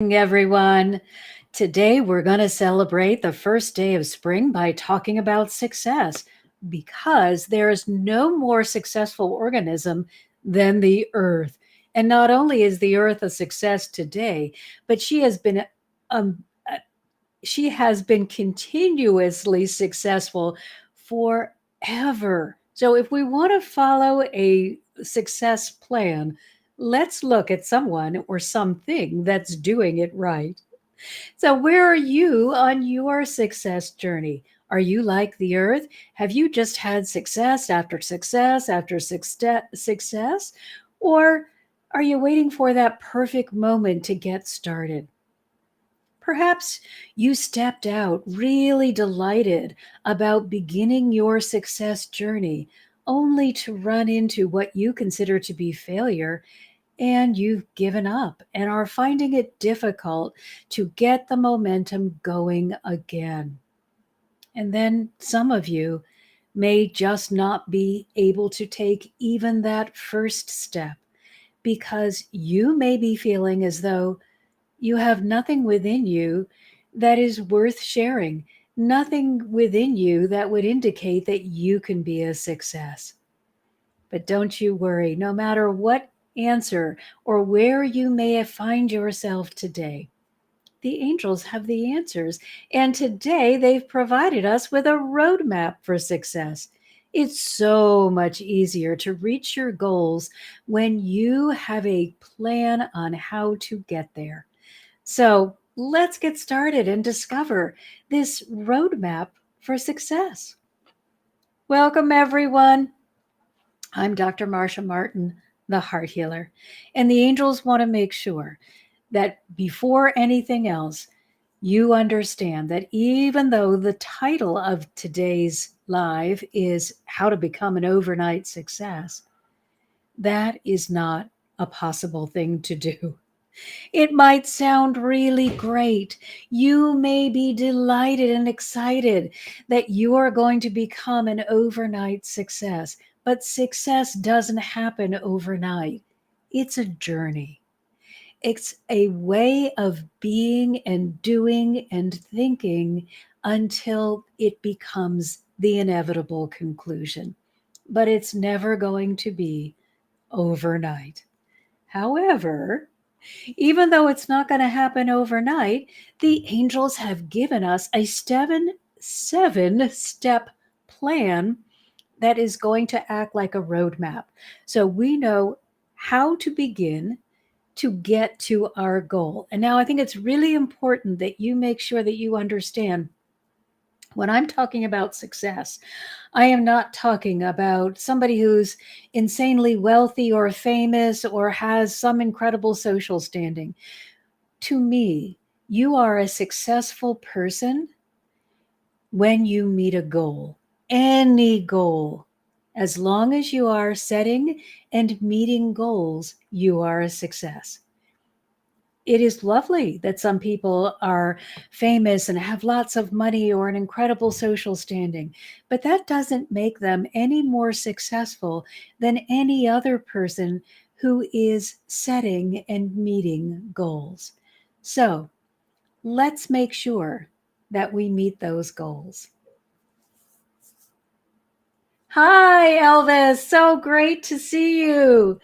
Everyone. Today, we're going to celebrate the first day of spring by talking about success because there is no more successful organism than the earth. And not only is the earth a success today, but um, uh, she has been continuously successful forever. So, if we want to follow a success plan, let's look at someone or something that's doing it right. So, where are you on your success journey? Are you like the earth? Have you just had success after success after success? Or are you waiting for that perfect moment to get started? Perhaps you stepped out really delighted about beginning your success journey, only to run into what you consider to be failure, and you've given up and are finding it difficult to get the momentum going again. And then some of you may just not be able to take even that first step because you may be feeling as though you have nothing within you that is worth sharing, nothing within you that would indicate that you can be a success. But don't you worry, no matter what answer or where you may find yourself today, the angels have the answers. And today they've provided us with a roadmap for success. It's so much easier to reach your goals when you have a plan on how to get there. So let's get started and discover this roadmap for success. Welcome, everyone. I'm Dr. Marcia Martin, the heart healer. And the angels want to make sure that before anything else, you understand that even though the title of today's live is How to Become an Overnight Success, that is not a possible thing to do. It might sound really great. You may be delighted and excited that you are going to become an overnight success, but success doesn't happen overnight. It's a journey. It's a way of being and doing and thinking until it becomes the inevitable conclusion. But it's never going to be overnight. However, even though it's not going to happen overnight, the angels have given us a seven step plan that is going to act like a roadmap. So we know how to begin to get to our goal. And now I think it's really important that you make sure that you understand when I'm talking about success, I am not talking about somebody who's insanely wealthy or famous or has some incredible social standing. To me, you are a successful person when you meet a goal, any goal. As long as you are setting and meeting goals, you are a success. It is lovely that some people are famous and have lots of money or an incredible social standing, but that doesn't make them any more successful than any other person who is setting and meeting goals. So let's make sure that we meet those goals. Hi, Elvis. So great to see you.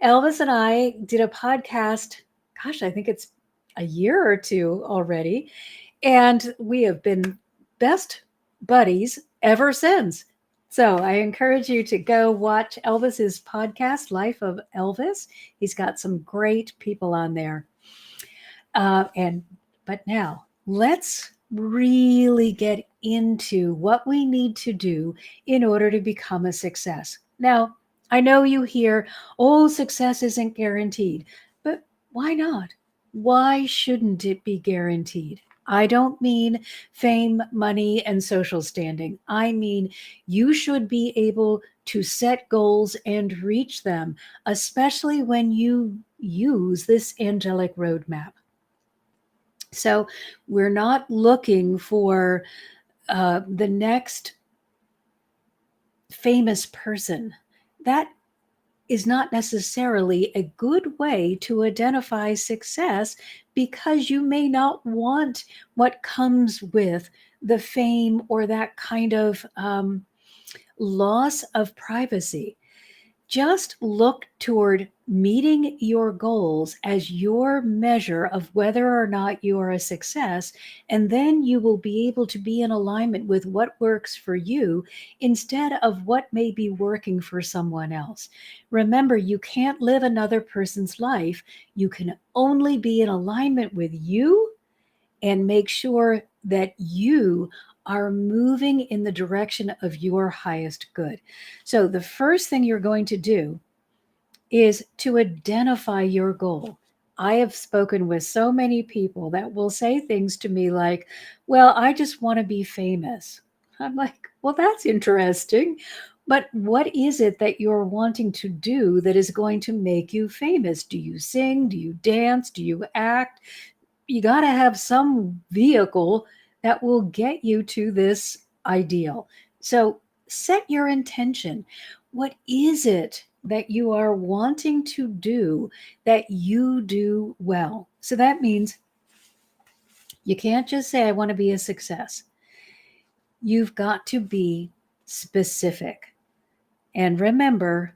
Elvis and I did a podcast, gosh, I think it's a year or two already. And we have been best buddies ever since. So I encourage you to go watch Elvis's podcast, Life of Elvis. He's got some great people on there. But now let's really get into what we need to do in order to become a success. Now, I know you hear, oh, success isn't guaranteed, but why not? Why shouldn't it be guaranteed? I don't mean fame, money, and social standing. I mean, you should be able to set goals and reach them, especially when you use this angelic roadmap. So we're not looking for the next famous person. That is not necessarily a good way to identify success, because you may not want what comes with the fame or that kind of loss of privacy. Just look toward meeting your goals as your measure of whether or not you are a success, and then you will be able to be in alignment with what works for you instead of what may be working for someone else. Remember, you can't live another person's life. You can only be in alignment with you and make sure that you are moving in the direction of your highest good. So, the first thing you're going to do is to identify your goal. I have spoken with so many people that will say things to me like, well, I just want to be famous. I'm like, well, that's interesting. But what is it that you're wanting to do that is going to make you famous? Do you sing? Do you dance? Do you act? You got to have some vehicle that will get you to this ideal. So set your intention. What is it that you are wanting to do that you do well? So that means you can't just say, I want to be a success. You've got to be specific. And remember,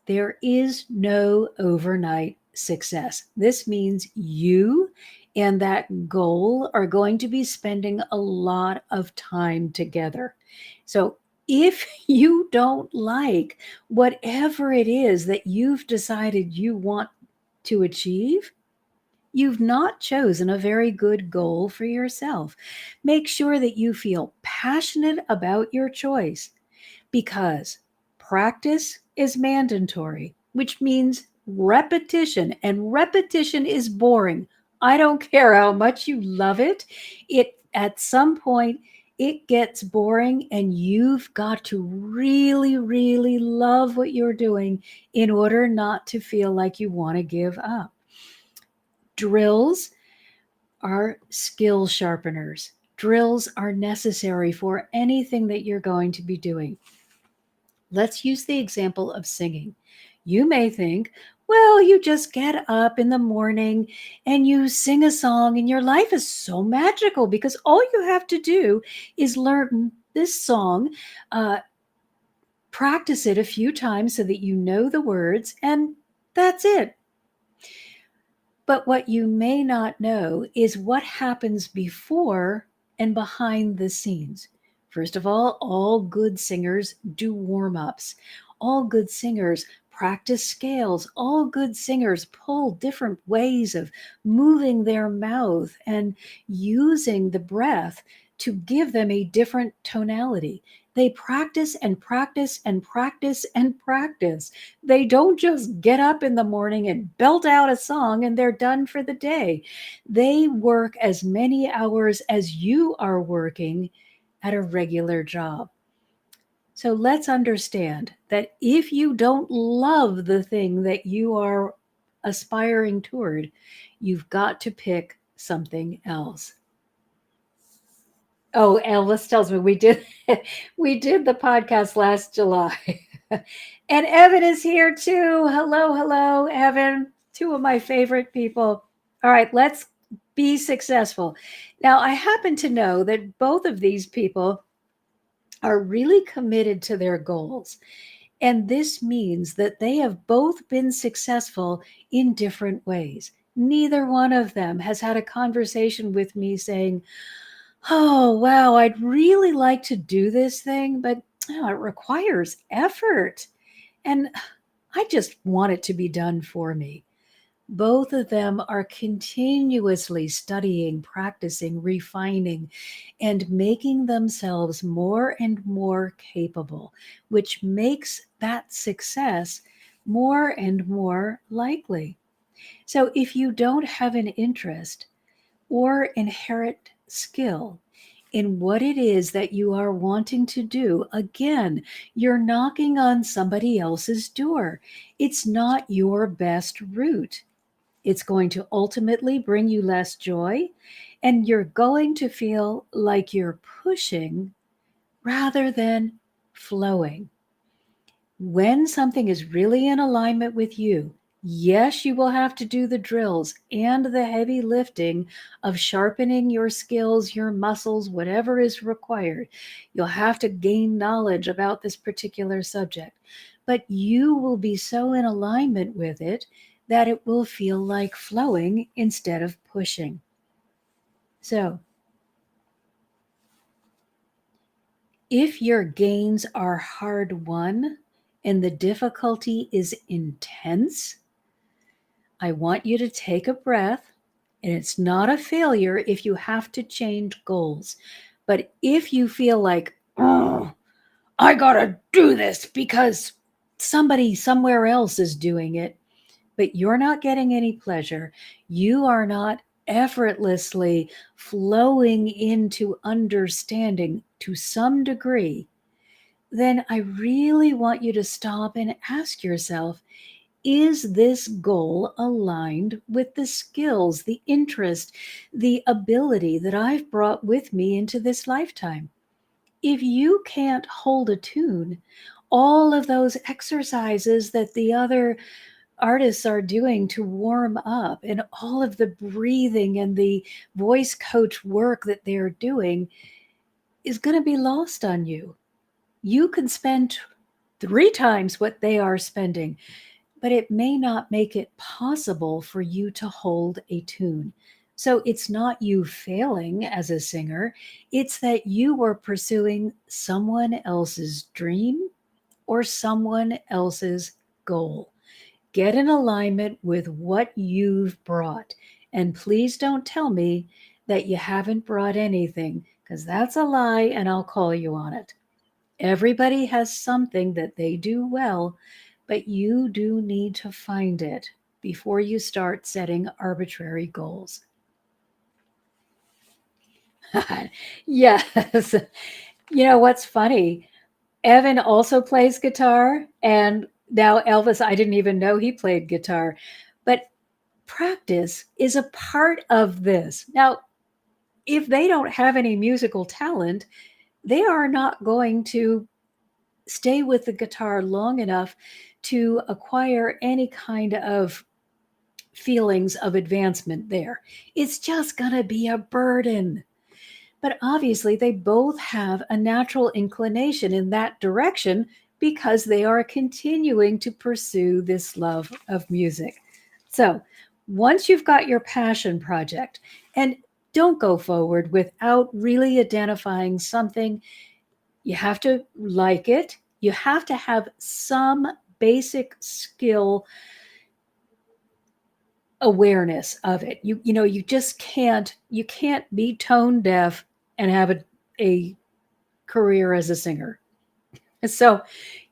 there is no overnight success. This means you and that goal are going to be spending a lot of time together. So if you don't like whatever it is that you've decided you want to achieve, you've not chosen a very good goal for yourself. Make sure that you feel passionate about your choice, because practice is mandatory, which means repetition, and repetition is boring. I don't care how much you love it. It at some point it gets boring, and you've got to really, really love what you're doing in order not to feel like you want to give up. Drills are skill sharpeners. Drills are necessary for anything that you're going to be doing. Let's use the example of singing. You may think, well, you just get up in the morning and you sing a song, and your life is so magical because all you have to do is learn this song, uh, practice it a few times so that you know the words, and that's it. But what you may not know is what happens before and behind the scenes. First of all good singers do warm ups. All good singers practice scales. All good singers pull different ways of moving their mouth and using the breath to give them a different tonality. They practice and practice and practice and practice. They don't just get up in the morning and belt out a song and they're done for the day. They work as many hours as you are working at a regular job. So let's understand that if you don't love the thing that you are aspiring toward, you've got to pick something else. Oh, Elvis tells me we did we did the podcast last July. And Evan is here too. Hello, hello, Evan. Two of my favorite people. All right, let's be successful. Now, I happen to know that both of these people are really committed to their goals. And this means that they have both been successful in different ways. Neither one of them has had a conversation with me saying, oh, wow, I'd really like to do this thing, but it requires effort. And I just want it to be done for me. Both of them are continuously studying, practicing, refining, and making themselves more and more capable, which makes that success more and more likely. So if you don't have an interest or inherent skill in what it is that you are wanting to do, again, you're knocking on somebody else's door. It's not your best route. It's going to ultimately bring you less joy, and you're going to feel like you're pushing rather than flowing. When something is really in alignment with you, yes, you will have to do the drills and the heavy lifting of sharpening your skills, your muscles, whatever is required. You'll have to gain knowledge about this particular subject, but you will be so in alignment with it that it will feel like flowing instead of pushing. So, if your gains are hard won and the difficulty is intense, I want you to take a breath. And it's not a failure if you have to change goals. But if you feel like, oh, I gotta do this because somebody somewhere else is doing it, but you're not getting any pleasure, you are not effortlessly flowing into understanding to some degree, then I really want you to stop and ask yourself, is this goal aligned with the skills, the interest, the ability that I've brought with me into this lifetime? If you can't hold a tune, all of those exercises that the other artists are doing to warm up and all of the breathing and the voice coach work that they're doing is going to be lost on you. You can spend 3 times what they are spending, but it may not make it possible for you to hold a tune. So it's not you failing as a singer, it's that you were pursuing someone else's dream or someone else's goal. Get in alignment with what you've brought. And please don't tell me that you haven't brought anything, because that's a lie and I'll call you on it. Everybody has something that they do well, but you do need to find it before you start setting arbitrary goals. Yes. You know what's funny? Evan also plays guitar, and now Elvis, I didn't even know he played guitar. But practice is a part of this. Now, if they don't have any musical talent, they are not going to stay with the guitar long enough to acquire any kind of feelings of advancement there. It's just going to be a burden. But obviously, they both have a natural inclination in that direction because they are continuing to pursue this love of music. So, once you've got your passion project, and don't go forward without really identifying something, you have to like it. You have to have some basic skill awareness of it. You know, you can't be tone deaf and have a career as a singer. So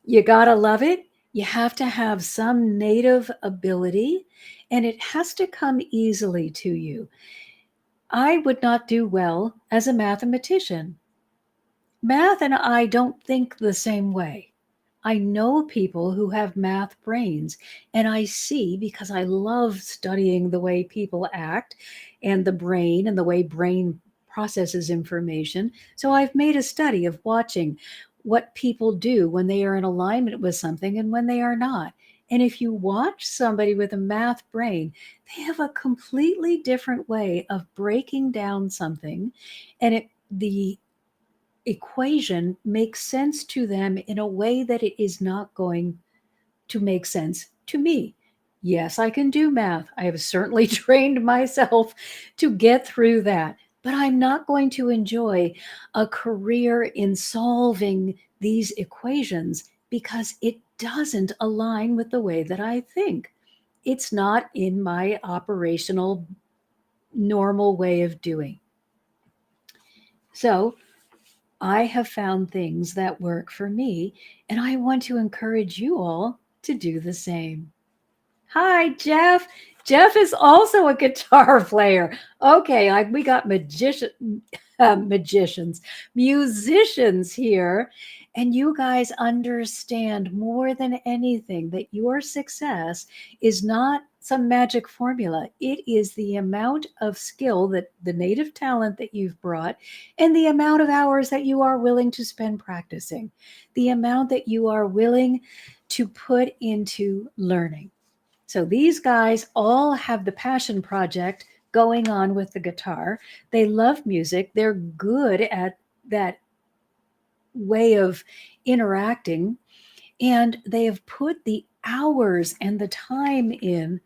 you got to love it. You have to have some native ability and it has to come easily to you. I would not do well as a mathematician. Math and I don't think the same way. I know people who have math brains, and I see because I love studying the way people act and the brain and the way brain processes information. So I've made a study of watching what people do when they are in alignment with something and when they are not. And if you watch somebody with a math brain, they have a completely different way of breaking down something, and the equation makes sense to them in a way that it is not going to make sense to me. Yes, I can do math. I have certainly trained myself to get through that, but I'm not going to enjoy a career in solving these equations because it doesn't align with the way that I think. It's not in my operational normal way of doing. So, I have found things that work for me, and I want to encourage you all to do the same. Hi, Jeff. Jeff is also a guitar player. Okay, we got magicians, musicians here, and you guys understand more than anything that your success is not some magic formula. It is the amount of skill, that the native talent that you've brought, and the amount of hours that you are willing to spend practicing, the amount that you are willing to put into learning. So these guys all have the passion project going on with the guitar. They love music. They're good at that way of interacting, and they have put the hours and the time in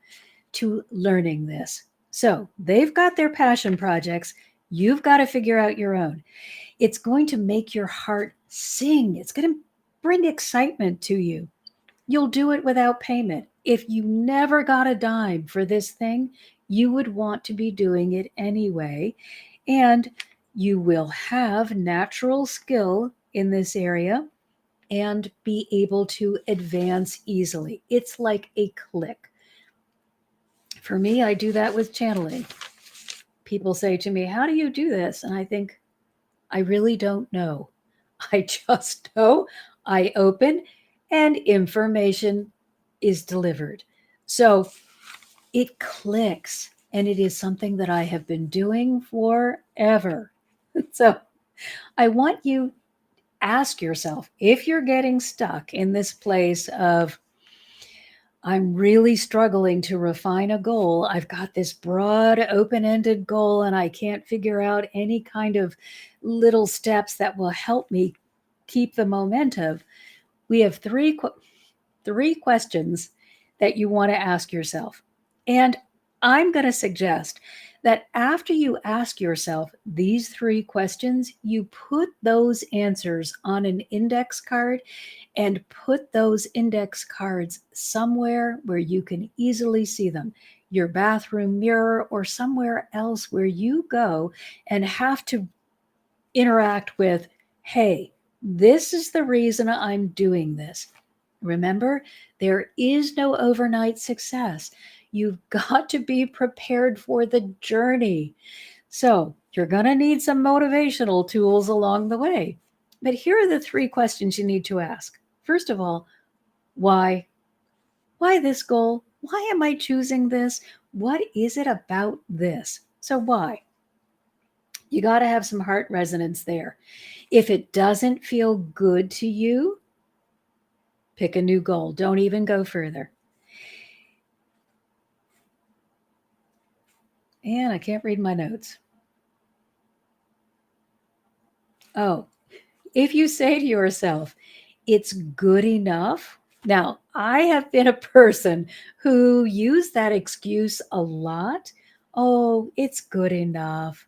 to learning this. So they've got their passion projects. You've got to figure out your own. It's going to make your heart sing. It's going to bring excitement to you. You'll do it without payment. If you never got a dime for this thing, you would want to be doing it anyway. And you will have natural skill in this area and be able to advance easily. It's like a click. For me, I do that with channeling. People say to me, "How do you do this?" And I think, I really don't know. I just know I open and information is delivered. So it clicks, and it is something that I have been doing forever. So I want you ask yourself, if you're getting stuck in this place of, I'm really struggling to refine a goal. I've got this broad, open ended goal, and I can't figure out any kind of little steps that will help me keep the momentum. We have three questions that you want to ask yourself. And I'm going to suggest that after you ask yourself these three questions, you put those answers on an index card and put those index cards somewhere where you can easily see them, your bathroom mirror or somewhere else where you go and have to interact with, hey, this is the reason I'm doing this. Remember, there is no overnight success. You've got to be prepared for the journey. So you're going to need some motivational tools along the way. But here are the three questions you need to ask. First of all, why? Why this goal? Why am I choosing this? What is it about this? So why? You got to have some heart resonance there. If it doesn't feel good to you, pick a new goal. Don't even go further. And I can't read my notes. Oh, if you say to yourself, it's good enough. Now, I have been a person who used that excuse a lot. Oh, it's good enough.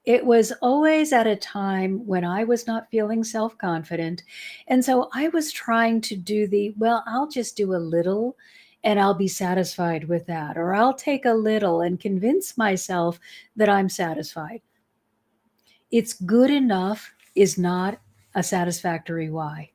It was always at a time when I was not feeling self confident. And so I was trying to do well, I'll just do a little and I'll be satisfied with that. Or I'll take a little and convince myself that I'm satisfied. It's good enough is not a satisfactory why.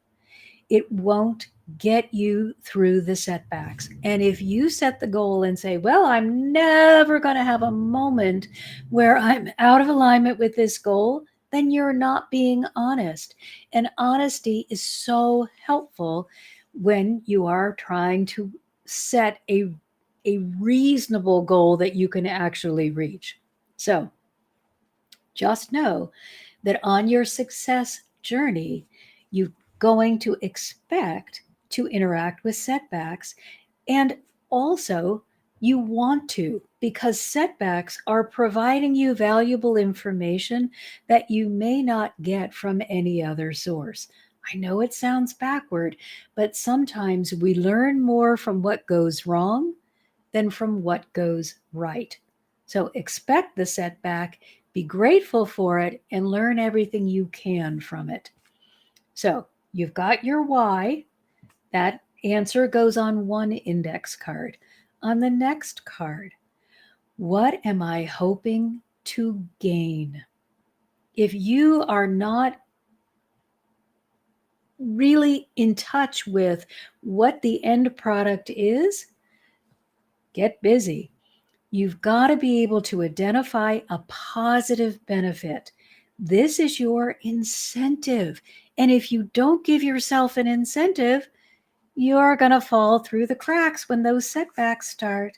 It won't get you through the setbacks. And if you set the goal and say, well, I'm never going to have a moment where I'm out of alignment with this goal, then you're not being honest. And honesty is so helpful when you are trying to set a reasonable goal that you can actually reach. So just know that on your success journey, you're going to expect to interact with setbacks. And also, you want to, because setbacks are providing you valuable information that you may not get from any other source. I know it sounds backward, but sometimes we learn more from what goes wrong than from what goes right. So expect the setback, be grateful for it, and learn everything you can from it. So you've got your why. That answer goes on one index card. On the next card, what am I hoping to gain? If you are not really in touch with what the end product is, get busy. You've got to be able to identify a positive benefit. This is your incentive. And if you don't give yourself an incentive, you're going to fall through the cracks when those setbacks start.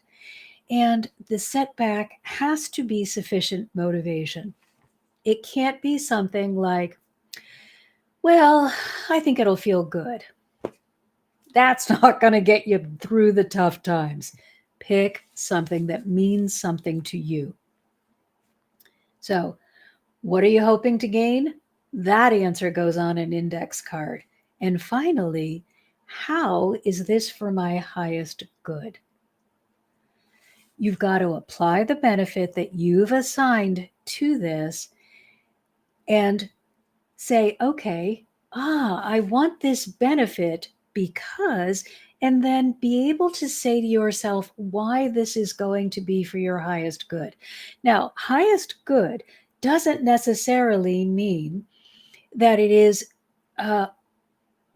And the setback has to be sufficient motivation. It can't be something like, well, I think it'll feel good. That's not going to get you through the tough times. Pick something that means something to you. So, what are you hoping to gain? That answer goes on an index card. And finally, how is this for my highest good? You've got to apply the benefit that you've assigned to this and say, okay, I want this benefit because, and then be able to say to yourself why this is going to be for your highest good. Now, highest good doesn't necessarily mean that it is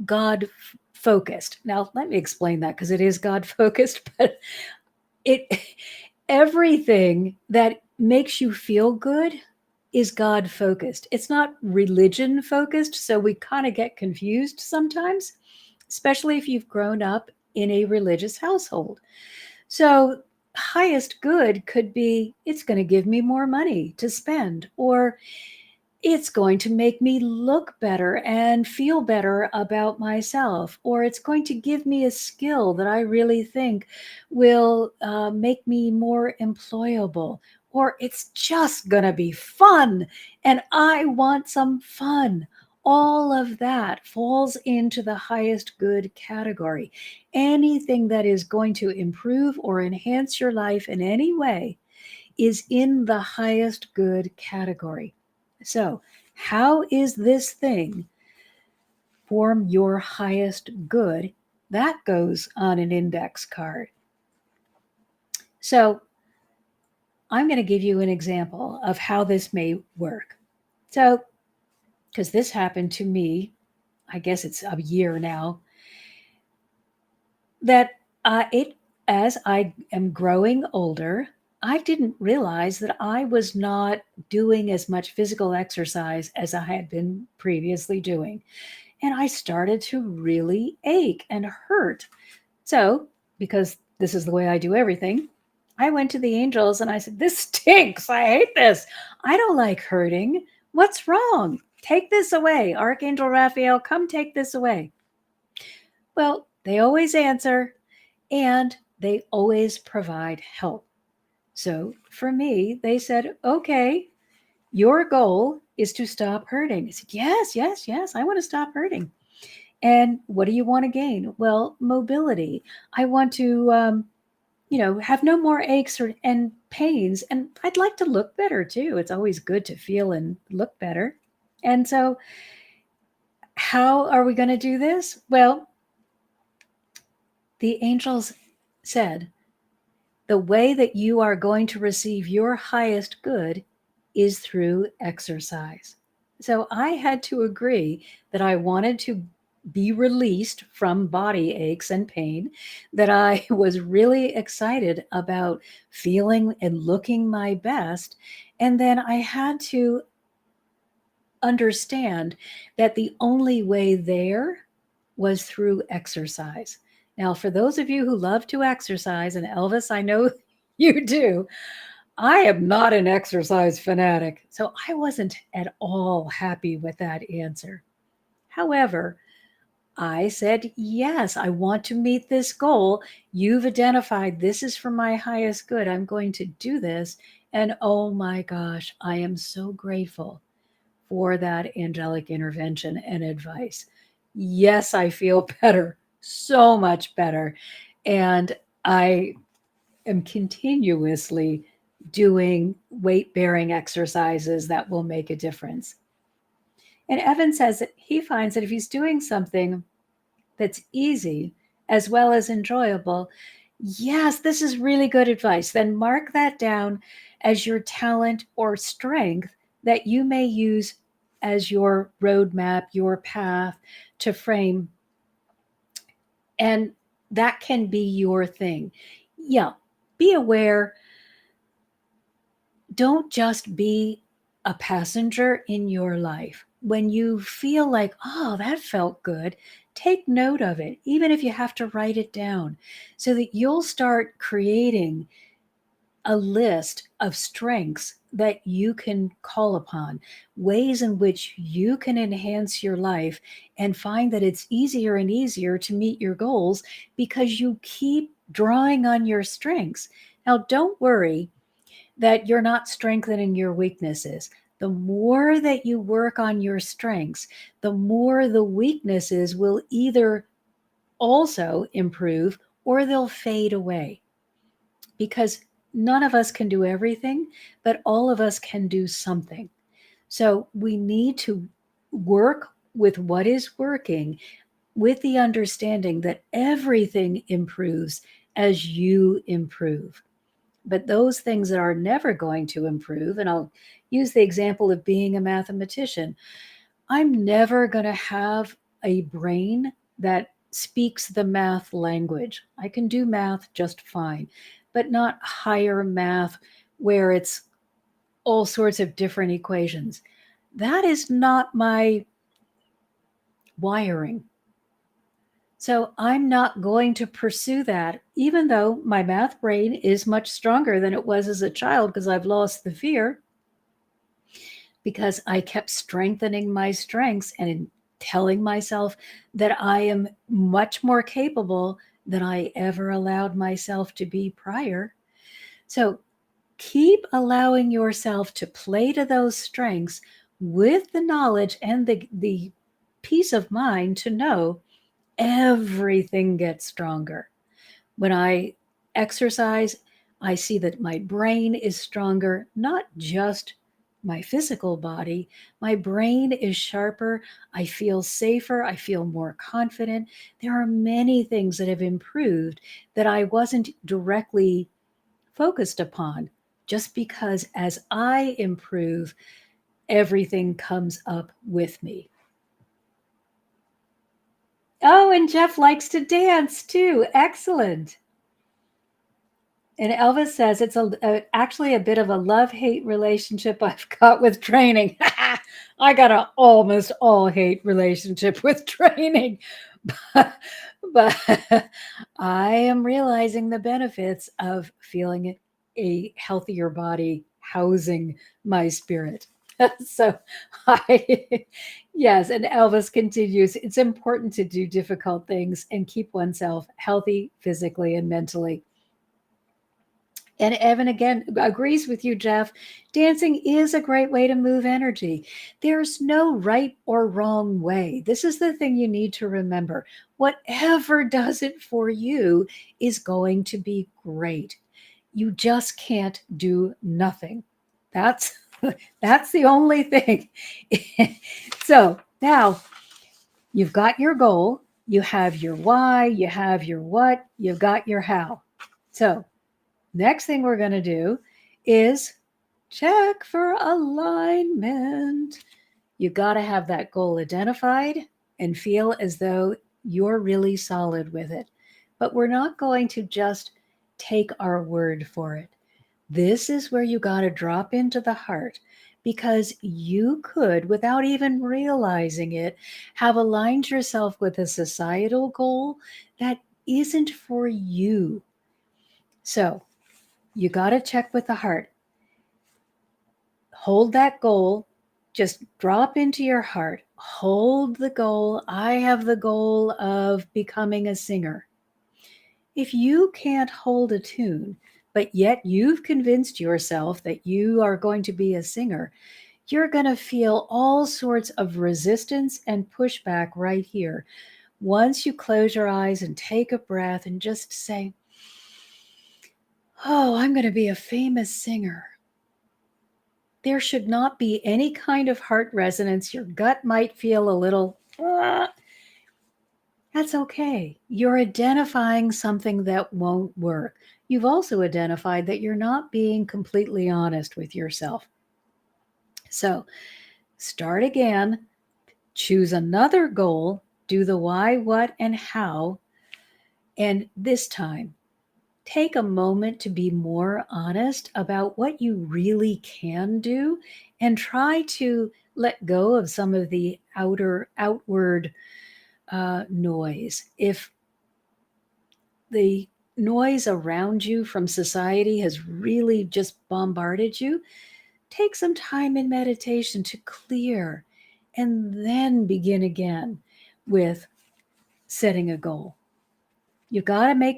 God focused. Now, let me explain that because it is God focused, but it everything that makes you feel good is God focused. It's not religion focused, so we kind of get confused sometimes, especially if you've grown up in a religious household. So, highest good could be it's going to give me more money to spend, or it's going to make me look better and feel better about myself, or it's going to give me a skill that I really think will make me more employable, or it's just going to be fun and I want some fun. All of that falls into the highest good category. Anything that is going to improve or enhance your life in any way is in the highest good category. So, how is this thing form your highest good? That goes on an index card. So, I'm going to give you an example of how this may work. So, because this happened to me, I guess it's a year now, that it as I am growing older, I didn't realize that I was not doing as much physical exercise as I had been previously doing. And I started to really ache and hurt. So, because this is the way I do everything, I went to the angels and I said, this stinks. I hate this. I don't like hurting. What's wrong? Take this away. Archangel Raphael, come take this away. Well, they always answer and they always provide help. So for me, they said, okay, your goal is to stop hurting. I said, yes, yes, yes, I want to stop hurting. And what do you want to gain? Well, mobility. I want to, have no more aches and pains. And I'd like to look better too. It's always good to feel and look better. And so, how are we going to do this? Well, the angels said, the way that you are going to receive your highest good is through exercise. So I had to agree that I wanted to be released from body aches and pain, that I was really excited about feeling and looking my best. And then I had to understand that the only way there was through exercise. Now, for those of you who love to exercise, and Elvis, I know you do, I am not an exercise fanatic. So I wasn't at all happy with that answer. However, I said, yes, I want to meet this goal. You've identified this is for my highest good. I'm going to do this. And oh my gosh, I am so grateful for that angelic intervention and advice. Yes, I feel better, so much better. And I am continuously doing weight bearing exercises that will make a difference. And Evan says that he finds that if he's doing something that's easy as well as enjoyable, yes, this is really good advice. Then mark that down as your talent or strength that you may use as your roadmap, your path to frame. And that can be your thing. Yeah, be aware. Don't just be a passenger in your life. When you feel like, oh, that felt good, take note of it, even if you have to write it down, so that you'll start creating a list of strengths that you can call upon, ways in which you can enhance your life and find that it's easier and easier to meet your goals because you keep drawing on your strengths. Now, don't worry that you're not strengthening your weaknesses. The more that you work on your strengths, the more the weaknesses will either also improve or they'll fade away, because none of us can do everything, but all of us can do something. So we need to work with what is working with the understanding that everything improves as you improve. But those things that are never going to improve, and I'll use the example of being a mathematician, I'm never going to have a brain that speaks the math language. I can do math just fine, but not higher math where it's all sorts of different equations. That is not my wiring. So I'm not going to pursue that, even though my math brain is much stronger than it was as a child because I've lost the fear, because I kept strengthening my strengths and telling myself that I am much more capable than I ever allowed myself to be prior. So keep allowing yourself to play to those strengths with the knowledge and the peace of mind to know everything gets stronger. When I exercise, I see that my brain is stronger, not just my physical body. My brain is sharper. I feel safer. I feel more confident. There are many things that have improved that I wasn't directly focused upon, just because as I improve, everything comes up with me. Oh, and Jeff likes to dance too. Excellent. And Elvis says it's actually a bit of a love-hate relationship I've got with training. I got an almost all hate relationship with training, but, but I am realizing the benefits of feeling a healthier body housing my spirit. So I, yes, and Elvis continues, it's important to do difficult things and keep oneself healthy physically and mentally. And Evan again agrees with you, Jeff. Dancing is a great way to move energy. There's no right or wrong way. This is the thing you need to remember. Whatever does it for you is going to be great. You just can't do nothing. That's that's the only thing. So now you've got your goal, you have your why, you have your what, you've got your how. So next thing we're going to do is check for alignment. You got to have that goal identified and feel as though you're really solid with it. But we're not going to just take our word for it. This is where you got to drop into the heart, because you could, without even realizing it, have aligned yourself with a societal goal that isn't for you. So you got to check with the heart. Hold that goal. Just drop into your heart. Hold the goal. I have the goal of becoming a singer. If you can't hold a tune, but yet you've convinced yourself that you are going to be a singer, you're going to feel all sorts of resistance and pushback right here. Once you close your eyes and take a breath and just say, oh, I'm going to be a famous singer. There should not be any kind of heart resonance. Your gut might feel a little, that's okay. You're identifying something that won't work. You've also identified that you're not being completely honest with yourself. So start again, choose another goal, do the why, what, and how. And this time, take a moment to be more honest about what you really can do and try to let go of some of the outward noise. If the noise around you from society has really just bombarded you, take some time in meditation to clear and then begin again with setting a goal. You got to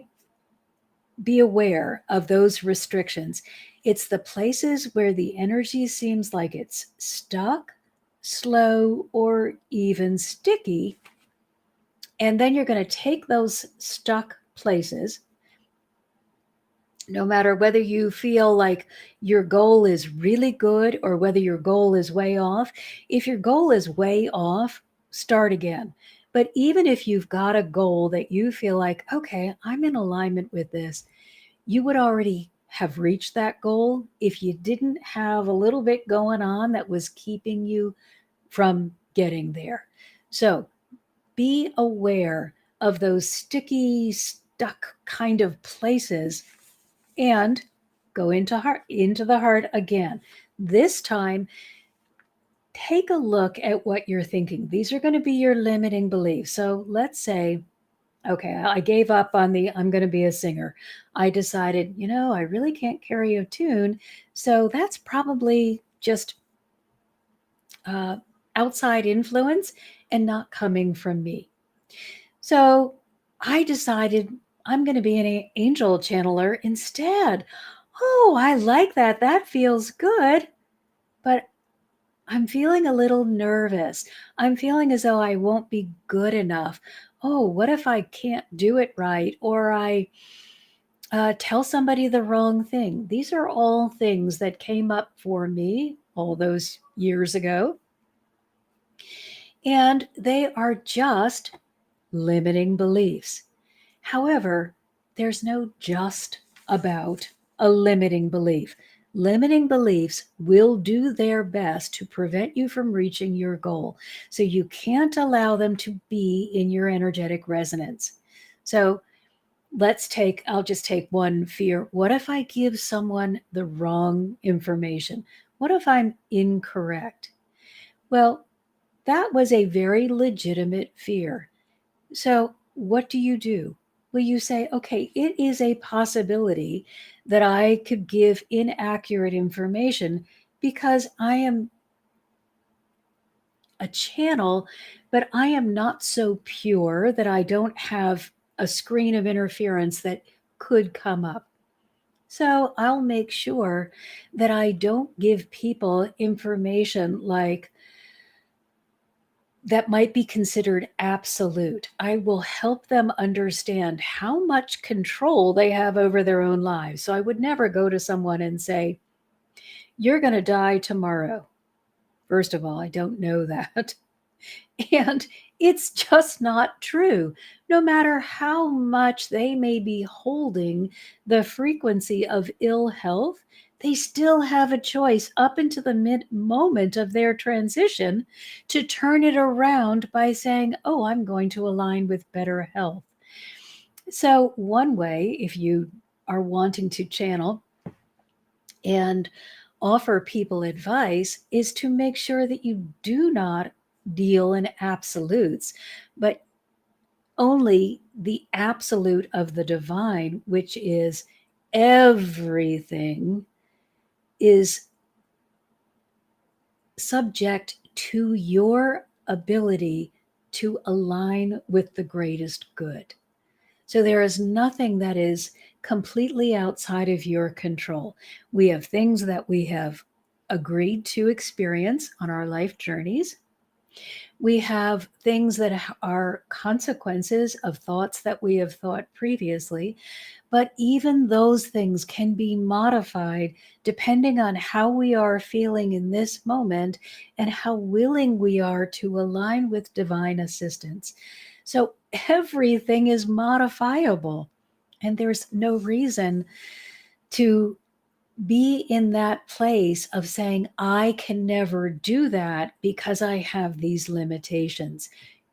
be aware of those restrictions. It's the places where the energy seems like it's stuck, slow, or even sticky. And then you're going to take those stuck places, no matter whether you feel like your goal is really good or whether your goal is way off. If your goal is way off, start again. But even if you've got a goal that you feel like, okay, I'm in alignment with this, you would already have reached that goal if you didn't have a little bit going on that was keeping you from getting there. So be aware of those sticky, stuck kind of places and go into the heart again. This time, take a look at what you're thinking. These are going to be your limiting beliefs. So let's say, okay, I gave up on the I'm going to be a singer. I decided, I really can't carry a tune. So that's probably just uh, outside influence and not coming from me. So I decided I'm going to be an angel channeler instead. Oh, I like that. That feels good. But I'm feeling a little nervous. I'm feeling as though I won't be good enough. Oh, what if I can't do it right? Or I tell somebody the wrong thing. These are all things that came up for me all those years ago. And they are just limiting beliefs. However, there's no just about a limiting belief. Limiting beliefs will do their best to prevent you from reaching your goal. So you can't allow them to be in your energetic resonance. So I'll just take one fear. What if I give someone the wrong information? What if I'm incorrect? Well, that was a very legitimate fear. So, what do you do? Well, you say, okay, it is a possibility that I could give inaccurate information because I am a channel, but I am not so pure that I don't have a screen of interference that could come up. So, I'll make sure that I don't give people information like that might be considered absolute. I will help them understand how much control they have over their own lives. So I would never go to someone and say, you're going to die tomorrow. First of all, I don't know that. And it's just not true. No matter how much they may be holding the frequency of ill health, they still have a choice up into the mid moment of their transition to turn it around by saying, oh, I'm going to align with better health. So, one way, if you are wanting to channel and offer people advice, is to make sure that you do not deal in absolutes, but only the absolute of the divine, which is everything is subject to your ability to align with the greatest good. So there is nothing that is completely outside of your control. We have things that we have agreed to experience on our life journeys. We have things that are consequences of thoughts that we have thought previously, but even those things can be modified depending on how we are feeling in this moment and how willing we are to align with divine assistance. So everything is modifiable, and there's no reason to be in that place of saying, I can never do that because I have these limitations.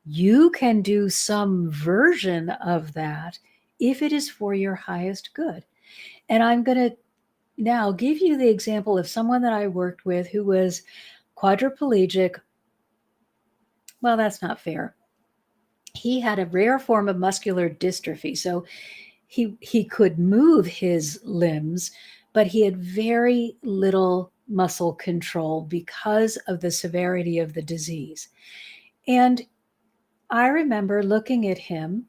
You can do some version of that if it is for your highest good. And I'm going to now give you the example of someone that I worked with who was quadriplegic. Well, that's not fair. He had a rare form of muscular dystrophy. So He could move his limbs, but he had very little muscle control because of the severity of the disease. And I remember looking at him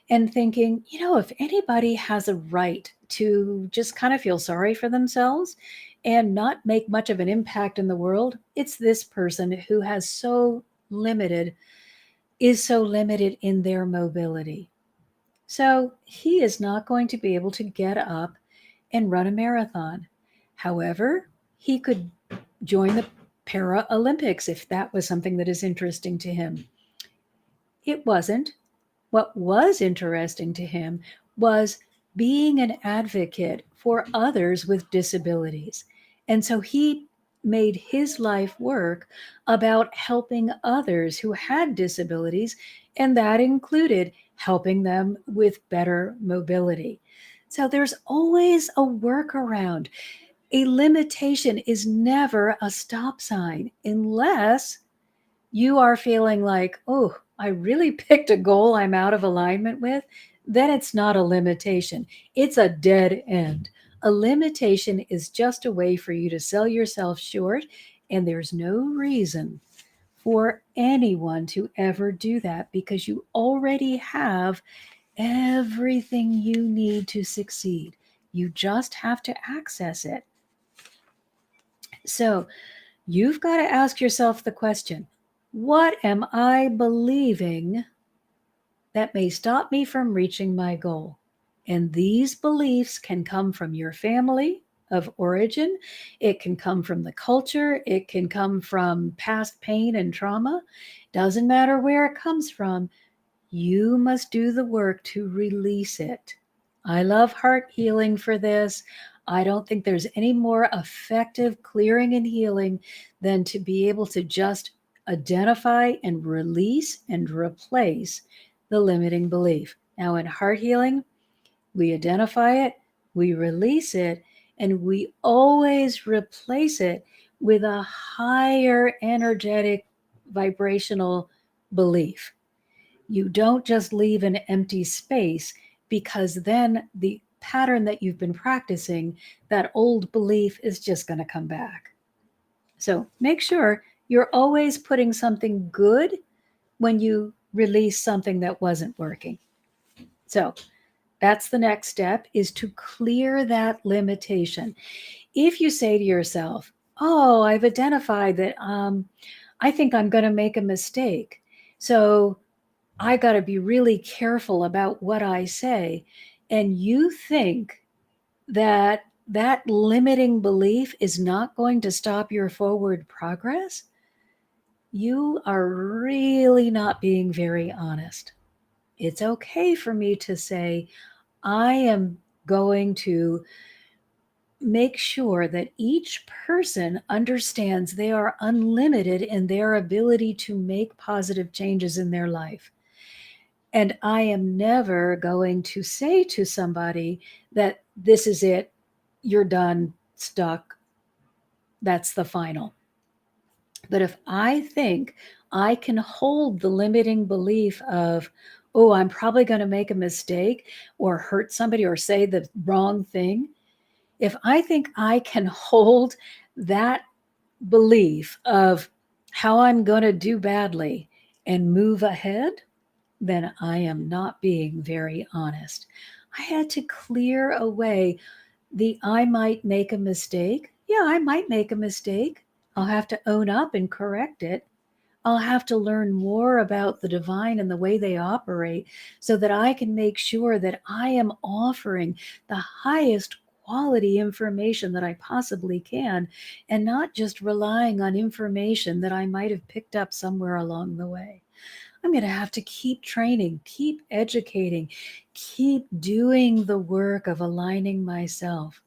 and thinking, if anybody has a right to just kind of feel sorry for themselves and not make much of an impact in the world, it's this person who limited is so limited in their mobility. So he is not going to be able to get up and run a marathon. However, he could join the Paralympics if that was something that is interesting to him. It wasn't. What was interesting to him was being an advocate for others with disabilities. And so he made his life work about helping others who had disabilities, and that included helping them with better mobility. So there's always a workaround. A limitation is never a stop sign unless you are feeling like, oh, I really picked a goal I'm out of alignment with, then it's not a limitation. It's a dead end. A limitation is just a way for you to sell yourself short, and there's no reason for anyone to ever do that because you already have everything you need to succeed. You just have to access it. So, you've got to ask yourself the question, what am I believing that may stop me from reaching my goal? And these beliefs can come from your family of origin, it can come from the culture, it can come from past pain and trauma. Doesn't matter where it comes from, you must do the work to release it. I love heart healing for this. I don't think there's any more effective clearing and healing than to be able to just identify and release and replace the limiting belief. Now, in heart healing, we identify it, we release it, and we always replace it with a higher energetic vibrational belief. You don't just leave an empty space because then the pattern that you've been practicing, that old belief is just going to come back. So make sure you're always putting something good when you release something that wasn't working. So that's the next step, is to clear that limitation. If you say to yourself, oh, I've identified that I think I'm going to make a mistake. So I got to be really careful about what I say. And you think that that limiting belief is not going to stop your forward progress, you are really not being very honest. It's okay for me to say, I am going to make sure that each person understands they are unlimited in their ability to make positive changes in their life. And I am never going to say to somebody that this is it, you're done, stuck, that's the final. But if I think I can hold the limiting belief of, oh, I'm probably going to make a mistake or hurt somebody or say the wrong thing, if I think I can hold that belief of how I'm going to do badly and move ahead, then I am not being very honest. I had to clear away the I might make a mistake. Yeah, I might make a mistake. I'll have to own up and correct it. I'll have to learn more about the divine and the way they operate so that I can make sure that I am offering the highest quality information that I possibly can and not just relying on information that I might have picked up somewhere along the way. I'm going to have to keep training, keep educating, keep doing the work of aligning myself.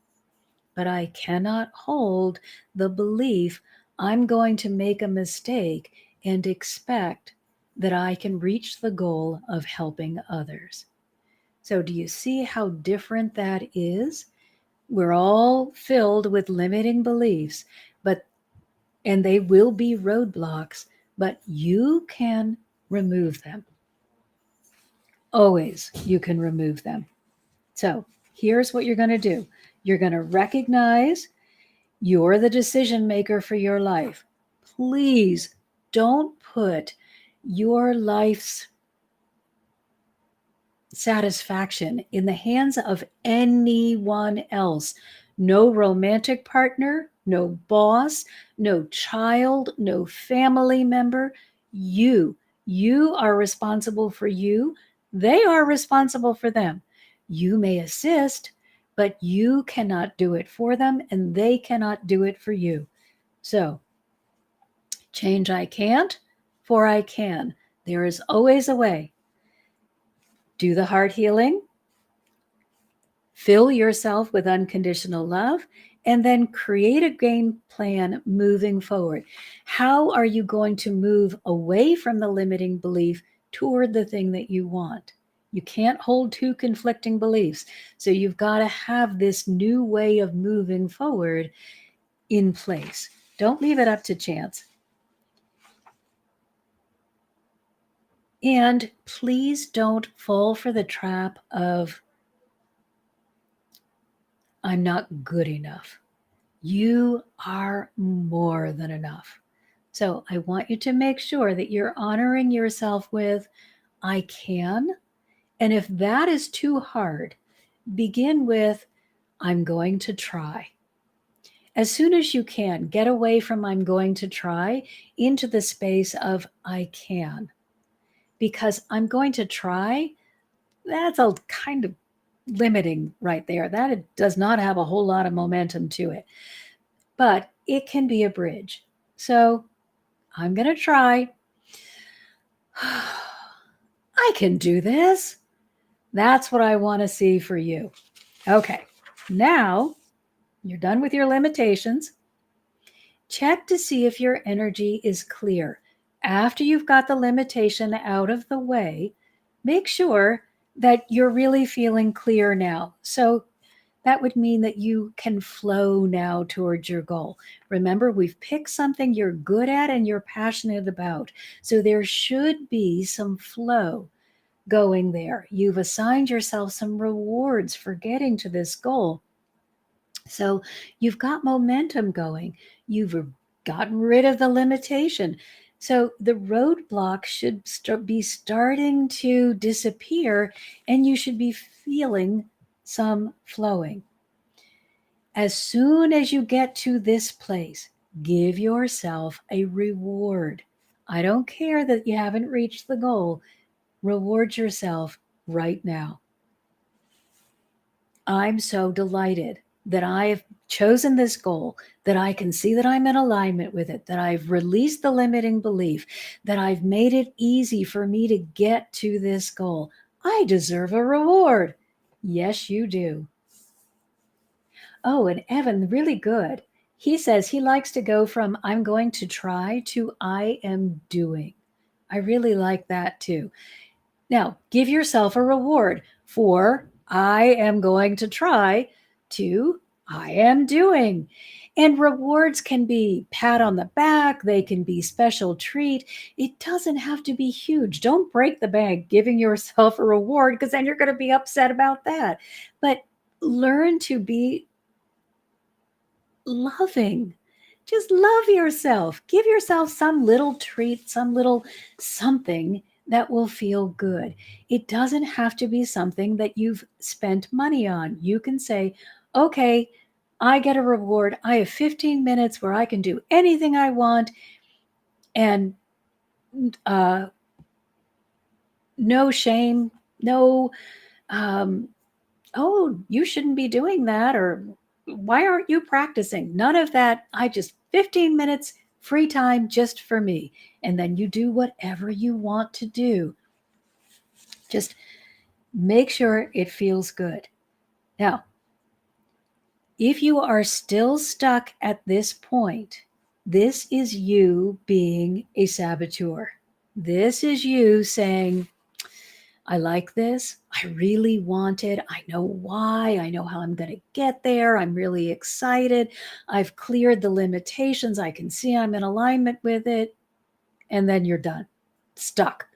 But I cannot hold the belief I'm going to make a mistake and expect that I can reach the goal of helping others. So, do you see how different that is? We're all filled with limiting beliefs, and they will be roadblocks, but you can remove them. Always, you can remove them. So here's what you're going to do. You're going to recognize you're the decision maker for your life. Please don't put your life's satisfaction in the hands of anyone else. No romantic partner, no boss, no child, no family member. You, you are responsible for you. They are responsible for them. You may assist, but you cannot do it for them and they cannot do it for you. So, change I can't, for I can. There is always a way. Do the heart healing, fill yourself with unconditional love, and then create a game plan moving forward. How are you going to move away from the limiting belief toward the thing that you want? You can't hold two conflicting beliefs. So you've got to have this new way of moving forward in place. Don't leave it up to chance. And please don't fall for the trap of, I'm not good enough. You are more than enough. So I want you to make sure that you're honoring yourself with, I can. And if that is too hard, begin with, I'm going to try. As soon as you can, get away from I'm going to try into the space of I can. Because I'm going to try, that's a kind of limiting right there. That it does not have a whole lot of momentum to it, but it can be a bridge. So I'm going to try. I can do this. That's what I want to see for you. Okay, now you're done with your limitations. Check to see if your energy is clear. After you've got the limitation out of the way, make sure that you're really feeling clear now. So that would mean that you can flow now towards your goal. Remember, we've picked something you're good at and you're passionate about. So there should be some flow going there. You've assigned yourself some rewards for getting to this goal. So you've got momentum going. You've gotten rid of the limitation. So the roadblock should be starting to disappear and you should be feeling some flowing. As soon as you get to this place, give yourself a reward. I don't care that you haven't reached the goal. Reward yourself right now. I'm so delighted that I have chosen this goal, that I can see that I'm in alignment with it, that I've released the limiting belief, that I've made it easy for me to get to this goal. I deserve a reward. Yes, you do. Oh, and Evan, really good. He says he likes to go from I'm going to try to I am doing. I really like that too. Now, give yourself a reward for I am going to try to I am doing. And rewards can be pat on the back, they can be special treat. It doesn't have to be huge. Don't break the bank giving yourself a reward because then you're going to be upset about that. But learn to be loving. Just love yourself. Give yourself some little treat, some little something that will feel good. It doesn't have to be something that you've spent money on. You can say, okay, I get a reward. I have 15 minutes where I can do anything I want. And uh, no shame, no, um, oh, you shouldn't be doing that, or why aren't you practicing? None of that. I just 15 minutes free time just for me. And then you do whatever you want to do. Just make sure it feels good. Now, if you are still stuck at this point, this is you being a saboteur. This is you saying, I like this. I really want it. I know why. I know how I'm going to get there. I'm really excited. I've cleared the limitations. I can see I'm in alignment with it. And then you're done, stuck,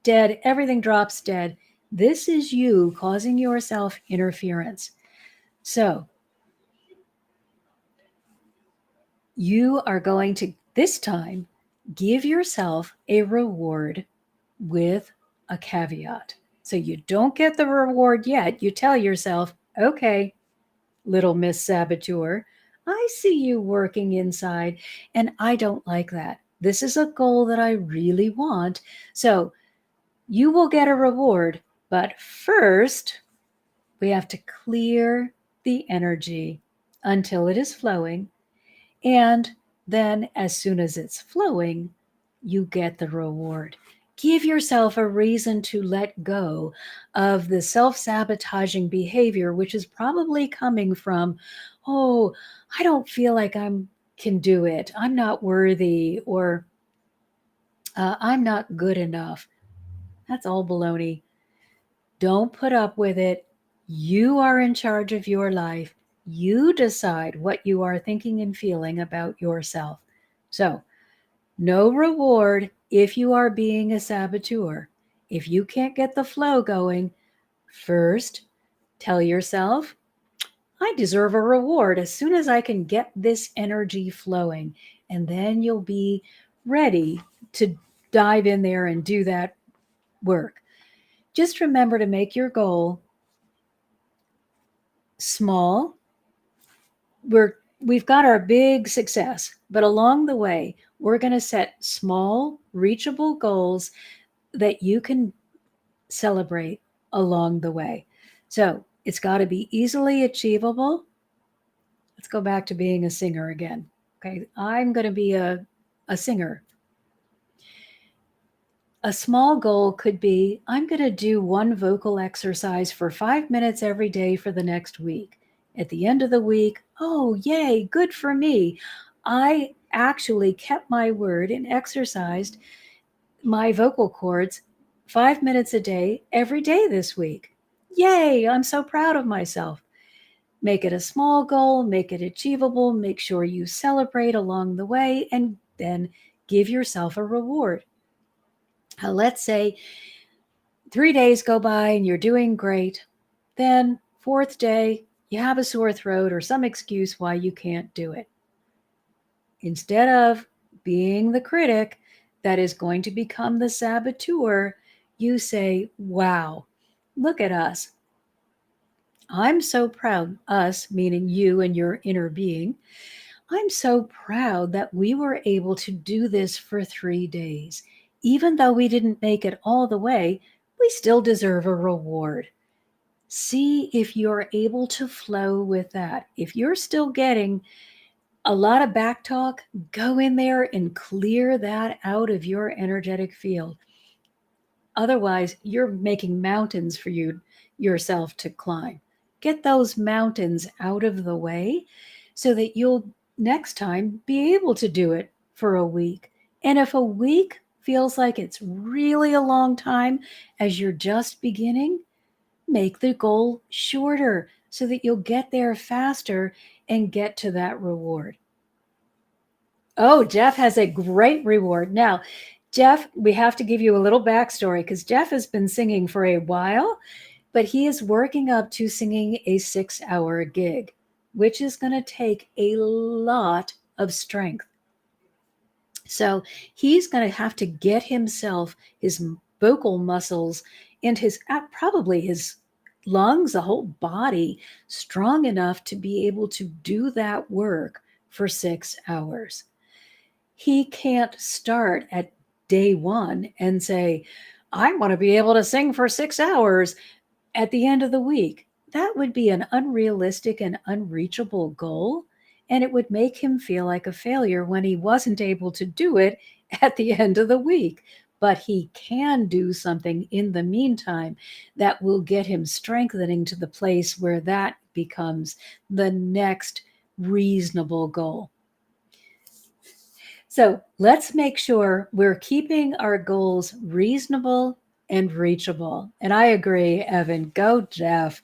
dead. Everything drops dead. This is you causing yourself interference. So you are going to, this time, give yourself a reward with a caveat. So you don't get the reward yet. You tell yourself, okay, little Miss Saboteur, I see you working inside, and I don't like that. This is a goal that I really want. So you will get a reward. But first, we have to clear the energy until it is flowing. And then, as soon as it's flowing, you get the reward. Give yourself a reason to let go of the self sabotaging behavior, which is probably coming from, oh, I don't feel like can do it. I'm not worthy, or I'm not good enough. That's all baloney. Don't put up with it. You are in charge of your life. You decide what you are thinking and feeling about yourself. So, no reward if you are being a saboteur. If you can't get the flow going, first tell yourself, I deserve a reward as soon as I can get this energy flowing. And then you'll be ready to dive in there and do that work. Just remember to make your goal small. We've got our big success, but along the way, we're going to set small, reachable goals that you can celebrate along the way. So it's got to be easily achievable. Let's go back to being a singer again. Okay, I'm going to be a singer. A small goal could be I'm going to do one vocal exercise for 5 minutes every day for the next week. At the end of the week, oh, yay, good for me. I actually kept my word and exercised my vocal cords 5 minutes a day, every day this week. Yay, I'm so proud of myself. Make it a small goal, make it achievable, make sure you celebrate along the way, and then give yourself a reward. Let's say 3 days go by and you're doing great. Then, fourth day, you have a sore throat or some excuse why you can't do it. Instead of being the critic that is going to become the saboteur, you say, wow, look at us. I'm so proud, us, meaning you and your inner being. I'm so proud that we were able to do this for 3 days. Even though we didn't make it all the way, we still deserve a reward. See if you're able to flow with that. If you're still getting a lot of back talk, go in there and clear that out of your energetic field. Otherwise, you're making mountains for yourself to climb. Get those mountains out of the way so that you'll next time be able to do it for a week. And if a week feels like it's really a long time as you're just beginning, make the goal shorter so that you'll get there faster and get to that reward. Oh, Jeff has a great reward. Now, Jeff, we have to give you a little backstory because Jeff has been singing for a while, but he is working up to singing a 6-hour gig, which is going to take a lot of strength. So he's going to have to get himself, his vocal muscles, and probably his lungs, the whole body, strong enough to be able to do that work for 6 hours. He can't start at day one and say, I want to be able to sing for 6 hours at the end of the week. That would be an unrealistic and unreachable goal, and it would make him feel like a failure when he wasn't able to do it at the end of the week. But he can do something in the meantime that will get him strengthening to the place where that becomes the next reasonable goal. So let's make sure we're keeping our goals reasonable and reachable. And I agree, Evan. Go, Jeff.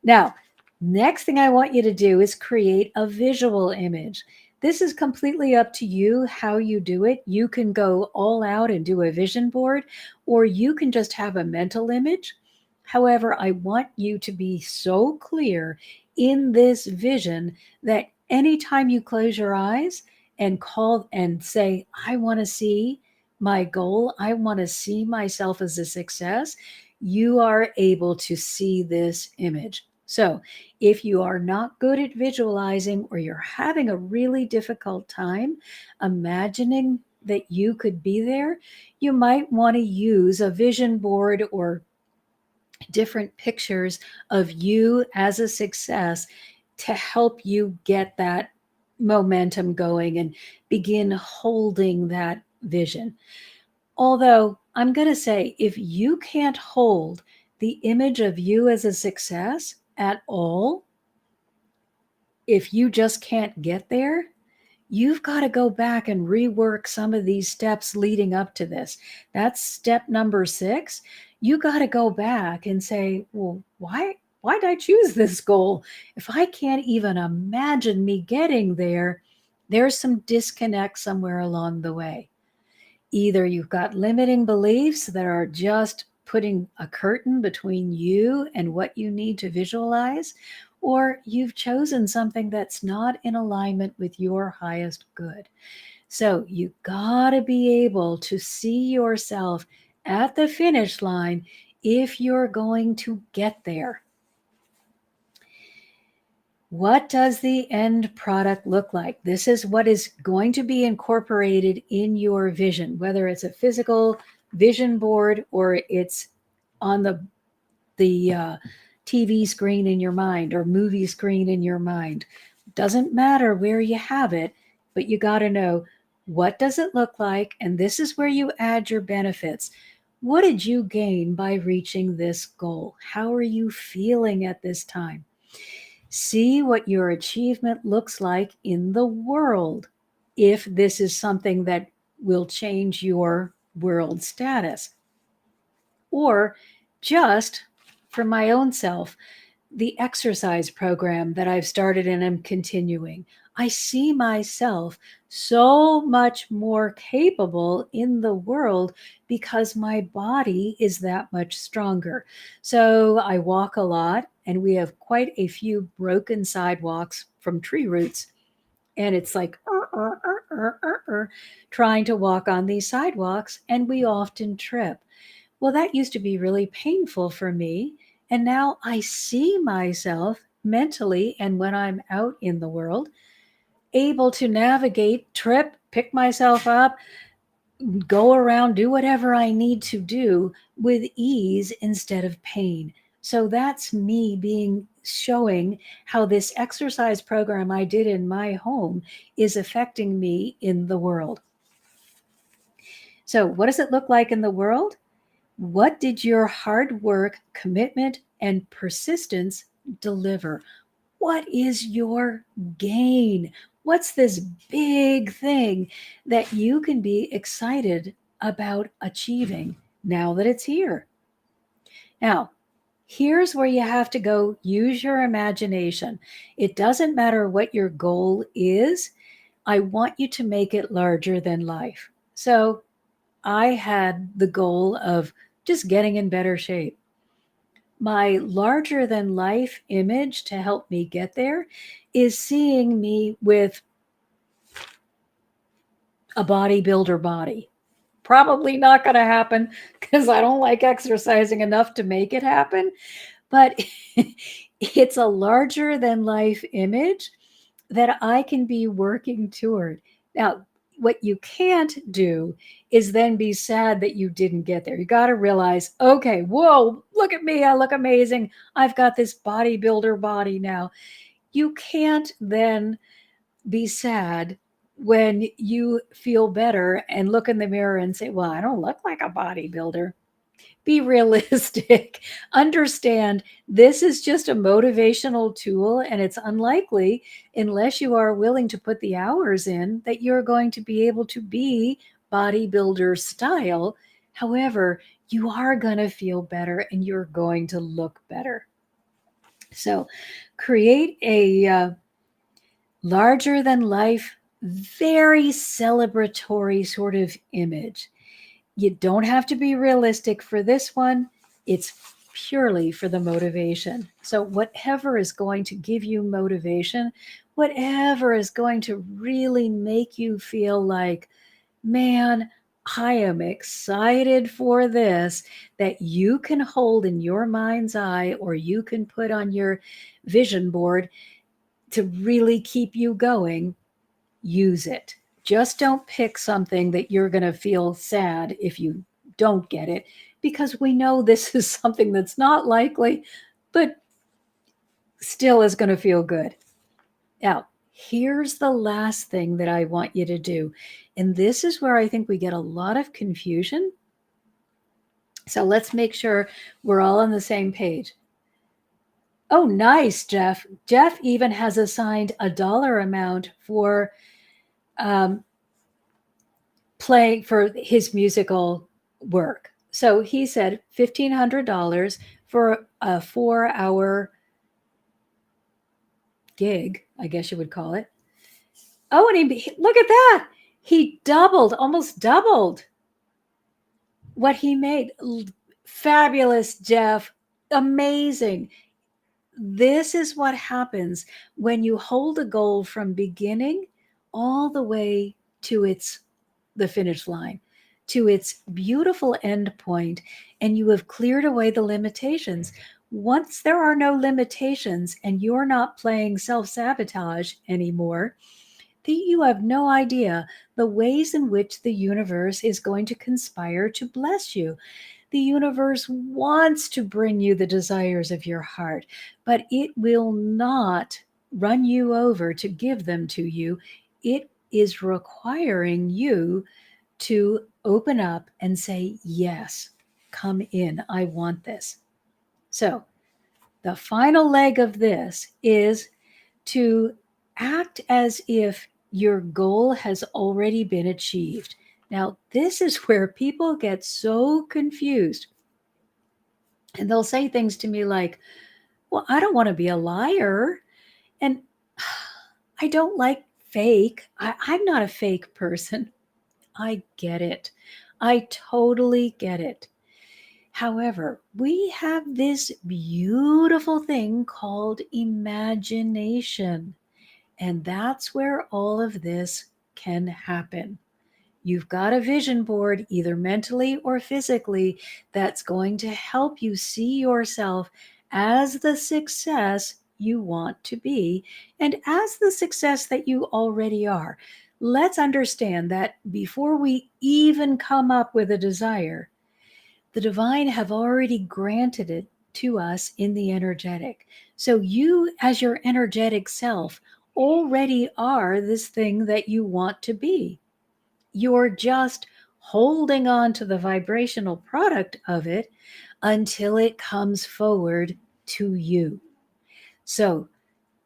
Now, next thing I want you to do is create a visual image. This is completely up to you how you do it. You can go all out and do a vision board, or you can just have a mental image. However, I want you to be so clear in this vision that anytime you close your eyes and call and say, I want to see my goal, I want to see myself as a success, you are able to see this image. So, if you are not good at visualizing or you're having a really difficult time imagining that you could be there, you might want to use a vision board or different pictures of you as a success to help you get that momentum going and begin holding that vision. Although I'm going to say, if you can't hold the image of you as a success at all, if you just can't get there, you've got to go back and rework some of these steps leading up to this. That's step number 6. You got to go back and say, well, why did I choose this goal? If I can't even imagine me getting there, there's some disconnect somewhere along the way. Either you've got limiting beliefs that are just putting a curtain between you and what you need to visualize, or you've chosen something that's not in alignment with your highest good. So you got to be able to see yourself at the finish line if you're going to get there. What does the end product look like? This is what is going to be incorporated in your vision, whether it's a physical vision board or it's on the TV screen in your mind or movie screen in your mind. Doesn't matter where you have it, but you got to know, what does it look like? And this is where you add your benefits. What did you gain by reaching this goal? How are you feeling at this time? See what your achievement looks like in the world if this is something that will change your world status. Or just for my own self, the exercise program that I've started and am continuing. I see myself so much more capable in the world because my body is that much stronger. So I walk a lot, and we have quite a few broken sidewalks from tree roots. And it's like trying to walk on these sidewalks, and we often trip. Well, that used to be really painful for me. And now I see myself mentally, and when I'm out in the world, able to navigate, trip, pick myself up, go around, do whatever I need to do with ease instead of pain. So that's me being showing how this exercise program I did in my home is affecting me in the world. So, what does it look like in the world? What did your hard work, commitment, and persistence deliver? What is your gain? What's this big thing that you can be excited about achieving now that it's here? Now, here's where you have to go use your imagination. It doesn't matter what your goal is, I want you to make it larger than life. So, I had the goal of just getting in better shape. My larger than life image to help me get there is seeing me with a bodybuilder body. Probably not going to happen because I don't like exercising enough to make it happen. But it's a larger than life image that I can be working toward. Now, what you can't do is then be sad that you didn't get there. You got to realize, okay, whoa, look at me. I look amazing. I've got this bodybuilder body now. You can't then be sad when you feel better and look in the mirror and say, well, I don't look like a bodybuilder. Be realistic. Understand this is just a motivational tool, and it's unlikely, unless you are willing to put the hours in, that you're going to be able to be bodybuilder style. However, you are going to feel better and you're going to look better. So create a larger than life very celebratory sort of image. You don't have to be realistic for this one. It's purely for the motivation. So, whatever is going to give you motivation, whatever is going to really make you feel like, man, I am excited for this, that you can hold in your mind's eye or you can put on your vision board to really keep you going, use it. Just don't pick something that you're going to feel sad if you don't get it, because we know this is something that's not likely, but still is going to feel good. Now, here's the last thing that I want you to do. And this is where I think we get a lot of confusion. So let's make sure we're all on the same page. Oh, nice, Jeff. Jeff even has assigned a dollar amount for um, playing for his musical work. So he said $1,500 for a 4-hour gig, I guess you would call it. Oh, and he look at that. He doubled, almost doubled what he made. Fabulous, Jeff. Amazing. This is what happens when you hold a goal from beginning all the way to the finish line, to its beautiful end point, and you have cleared away the limitations. Once there are no limitations and you're not playing self-sabotage anymore, you have no idea the ways in which the universe is going to conspire to bless you. The universe wants to bring you the desires of your heart, but it will not run you over to give them to you. It is requiring you to open up and say, yes, come in. I want this. So, the final leg of this is to act as if your goal has already been achieved. Now, this is where people get so confused. And they'll say things to me like, well, I don't want to be a liar. And I don't like fake. I'm not a fake person. I get it. I totally get it. However, we have this beautiful thing called imagination. And that's where all of this can happen. You've got a vision board, either mentally or physically, that's going to help you see yourself as the success you want to be and as the success that you already are. Let's understand that before we even come up with a desire, the divine have already granted it to us in the energetic. So you, as your energetic self, already are this thing that you want to be. You're just holding on to the vibrational product of it until it comes forward to you. So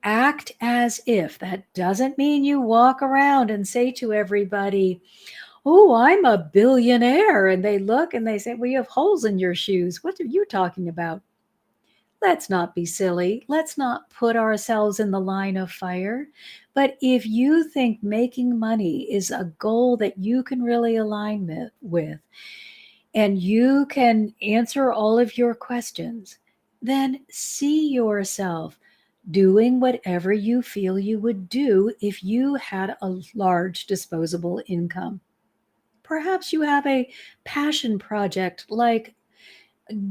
act as if. That doesn't mean you walk around and say to everybody, oh, I'm a billionaire. And they look and they say, well, you have holes in your shoes. What are you talking about? Let's not be silly. Let's not put ourselves in the line of fire. But if you think making money is a goal that you can really align with, and you can answer all of your questions, then see yourself doing whatever you feel you would do if you had a large disposable income. Perhaps you have a passion project like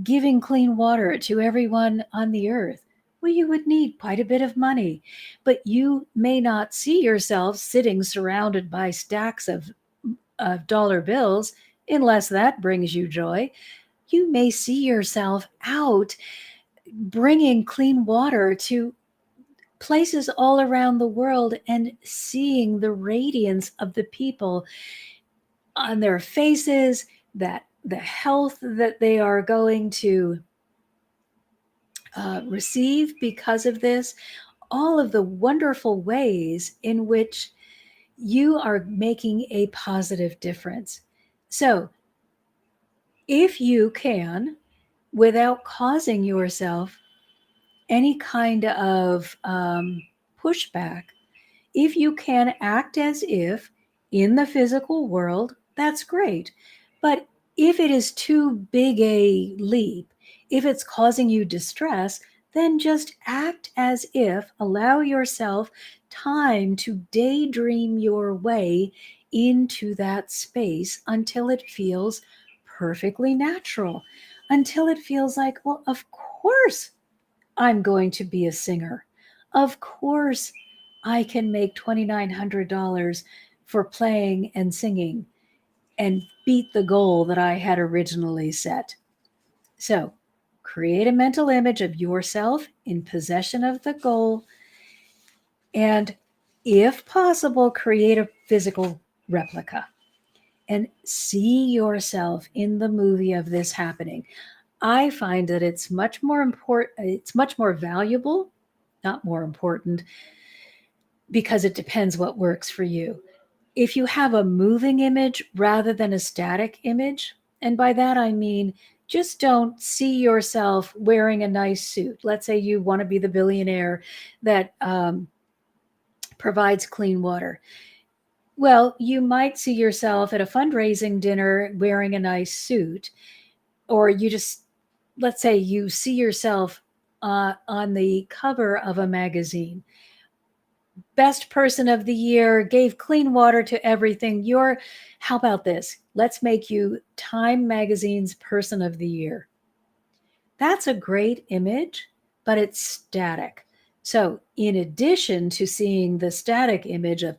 giving clean water to everyone on the earth. Well, you would need quite a bit of money, but you may not see yourself sitting surrounded by stacks of dollar bills unless that brings you joy. You may see yourself out bringing clean water to places all around the world and seeing the radiance of the people on their faces, that the health that they are going to receive because of this, all of the wonderful ways in which you are making a positive difference. So, if you can, without causing yourself any kind of pushback, If you can act as if in the physical world, that's great. But if it is too big a leap, if it's causing you distress, then just act as if, allow yourself time to daydream your way into that space until it feels perfectly natural, until it feels like, well, of course I'm going to be a singer. Of course I can make $2,900 for playing and singing and beat the goal that I had originally set. So, create a mental image of yourself in possession of the goal, and if possible, create a physical replica and see yourself in the movie of this happening. I find that it's much more important, it's much more valuable, not more important, because it depends what works for you. If you have a moving image rather than a static image, and by that I mean just don't see yourself wearing a nice suit. Let's say you want to be the billionaire that provides clean water. Well, you might see yourself at a fundraising dinner wearing a nice suit, or you just, let's say you see yourself on the cover of a magazine. Best person of the year, gave clean water to everything. How about this? Let's make you Time Magazine's person of the year. That's a great image, but it's static. So, in addition to seeing the static image of,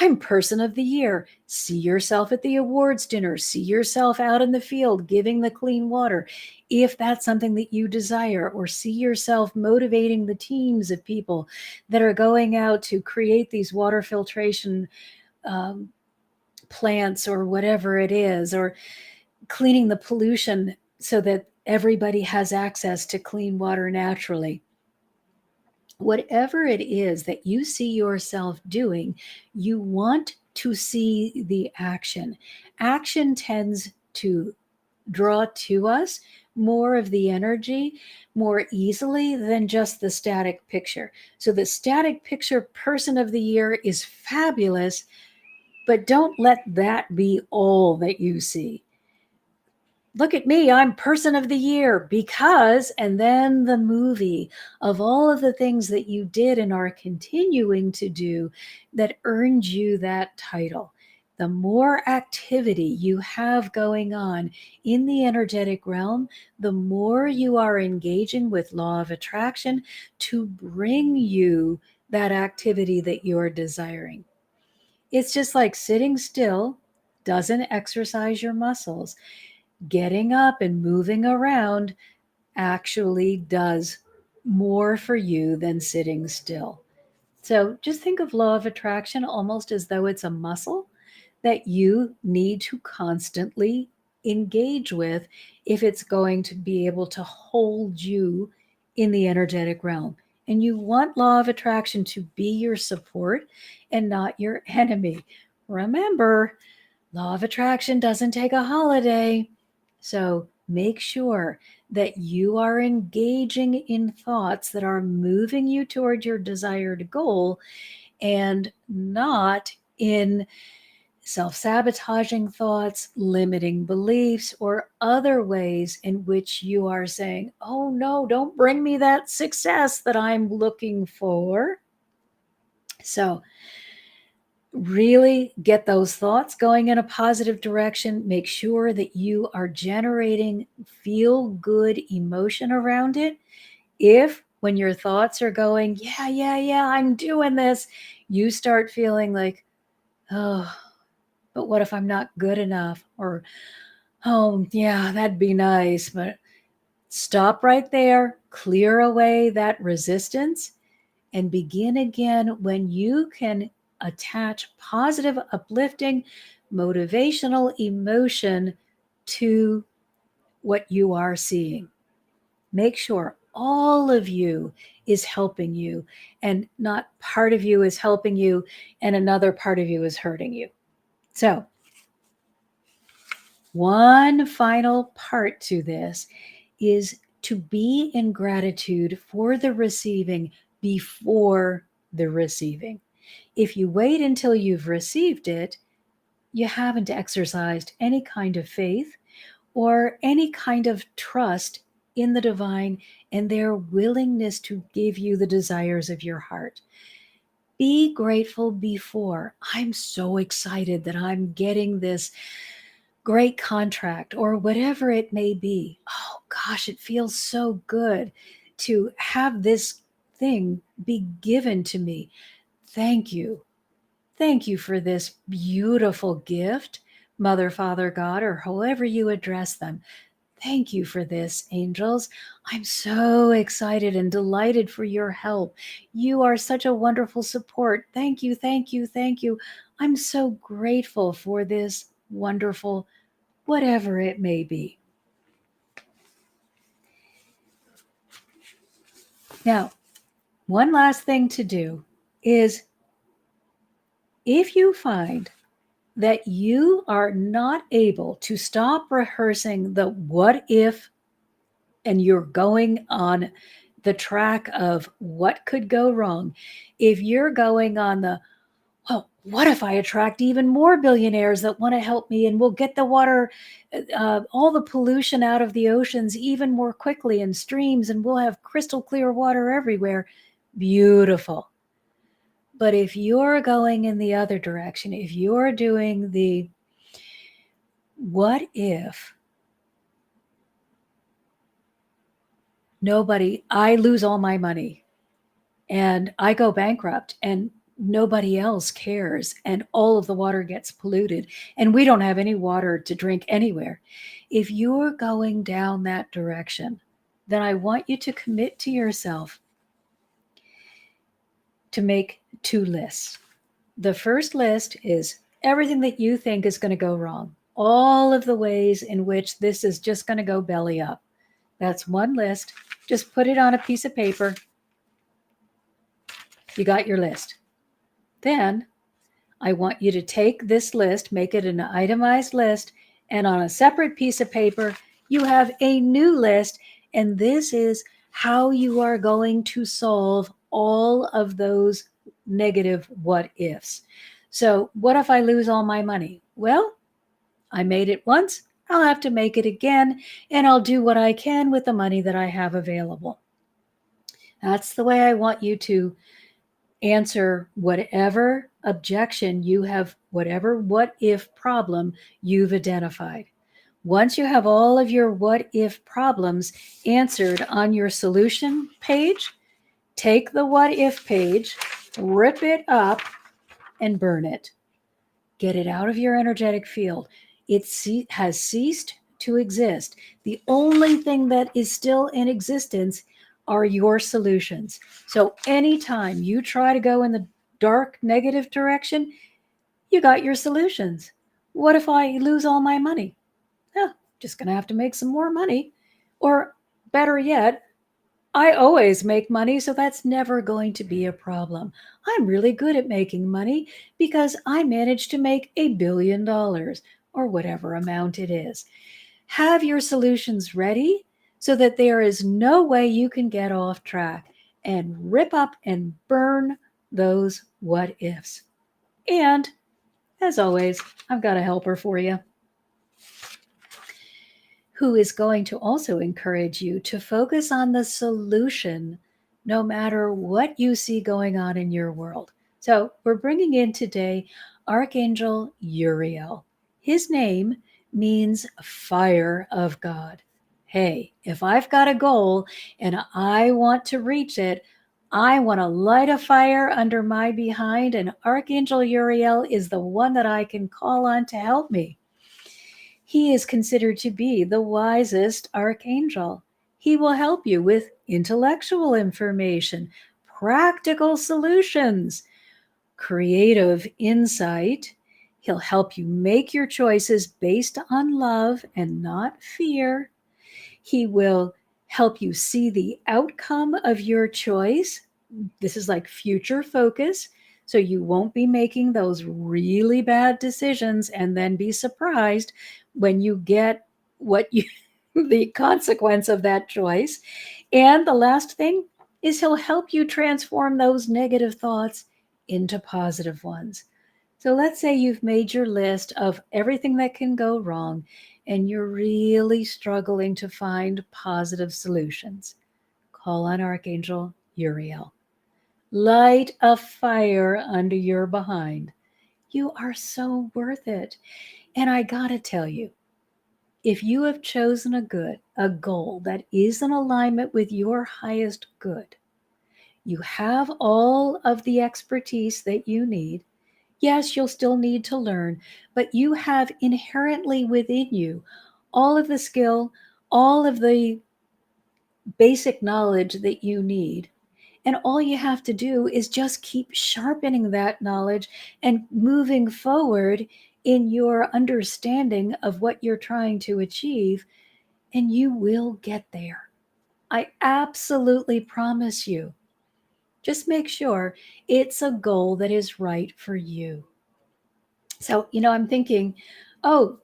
I'm person of the year, see yourself at the awards dinner, see yourself out in the field giving the clean water, if that's something that you desire, or see yourself motivating the teams of people that are going out to create these water filtration um, plants or whatever it is, or cleaning the pollution so that everybody has access to clean water naturally. Whatever it is that you see yourself doing, you want to see the action. Action tends to draw to us more of the energy more easily than just the static picture. So the static picture person of the year is fabulous, but don't let that be all that you see. Look at me, I'm person of the year because, and then the movie of all of the things that you did and are continuing to do that earned you that title. The more activity you have going on in the energetic realm, the more you are engaging with law of attraction to bring you that activity that you're desiring. It's just like sitting still doesn't exercise your muscles. Getting up and moving around actually does more for you than sitting still. So just think of law of attraction almost as though it's a muscle that you need to constantly engage with if it's going to be able to hold you in the energetic realm. And you want law of attraction to be your support and not your enemy. Remember, law of attraction doesn't take a holiday. So make sure that you are engaging in thoughts that are moving you toward your desired goal and not in self sabotaging thoughts, limiting beliefs, or other ways in which you are saying, oh no, don't bring me that success that I'm looking for. So, really get those thoughts going in a positive direction. Make sure that you are generating feel good emotion around it. If when your thoughts are going, yeah, yeah, yeah, I'm doing this, you start feeling like, oh, but what if I'm not good enough? Or, oh, yeah, that'd be nice. But stop right there, clear away that resistance, and begin again when you can attach positive, uplifting, motivational emotion to what you are seeing. Make sure all of you is helping you and not part of you is helping you and another part of you is hurting you. So, one final part to this is to be in gratitude for the receiving before the receiving. If you wait until you've received it, you haven't exercised any kind of faith or any kind of trust in the divine and their willingness to give you the desires of your heart. Be grateful before. I'm so excited that I'm getting this great contract or whatever it may be. Oh gosh, it feels so good to have this thing be given to me. Thank you. Thank you for this beautiful gift, Mother, Father, God, or however you address them. Thank you for this, angels. I'm so excited and delighted for your help. You are such a wonderful support. Thank you, thank you, thank you. I'm so grateful for this wonderful, whatever it may be. Now, one last thing to do is if you find that you are not able to stop rehearsing the what if and you're going on the track of what could go wrong, if you're going on the, oh, what if I attract even more billionaires that want to help me and we'll get the water, all the pollution out of the oceans even more quickly and streams and we'll have crystal clear water everywhere. Beautiful. But if you're going in the other direction, if you're doing the what if I lose all my money and I go bankrupt and nobody else cares and all of the water gets polluted and we don't have any water to drink anywhere. If you're going down that direction, then I want you to commit to yourself to make 2 lists. The first list is everything that you think is going to go wrong, all of the ways in which this is just going to go belly up. That's one list. Just put it on a piece of paper. You got your list. Then I want you to take this list, make it an itemized list, and on a separate piece of paper, you have a new list. And this is how you are going to solve all of those negative what ifs. So, what if I lose all my money? Well, I made it once, I'll have to make it again, and I'll do what I can with the money that I have available. That's the way I want you to answer whatever objection you have, whatever what if problem you've identified. Once you have all of your what if problems answered on your solution page, take the what if page, rip it up, and burn it. Get it out of your energetic field. It has ceased to exist. The only thing that is still in existence are your solutions. So anytime you try to go in the dark negative direction, you got your solutions. What if I lose all my money? Just going to have to make some more money. Or better yet, I always make money, so that's never going to be a problem. I'm really good at making money because I managed to make $1 billion or whatever amount it is. Have your solutions ready so that there is no way you can get off track and rip up and burn those what ifs. And as always, I've got a helper for you who is going to also encourage you to focus on the solution no matter what you see going on in your world. So we're bringing in today Archangel Uriel. His name means fire of God. Hey, if I've got a goal and I want to reach it, I want to light a fire under my behind, and Archangel Uriel is the one that I can call on to help me. He is considered to be the wisest archangel. He will help you with intellectual information, practical solutions, creative insight. He'll help you make your choices based on love and not fear. He will help you see the outcome of your choice. This is like future focus. So you won't be making those really bad decisions and then be surprised when you get what you, the consequence of that choice. And the last thing is he'll help you transform those negative thoughts into positive ones. So let's say you've made your list of everything that can go wrong and you're really struggling to find positive solutions. Call on Archangel Uriel. Light a fire under your behind. You are so worth it. And I gotta tell you, if you have chosen a goal that is in alignment with your highest good, you have all of the expertise that you need. Yes, you'll still need to learn, but you have inherently within you all of the skill, all of the basic knowledge that you need. And all you have to do is just keep sharpening that knowledge and moving forward in your understanding of what you're trying to achieve, and you will get there. I absolutely promise you. Just make sure it's a goal that is right for you. So, I'm thinking, oh,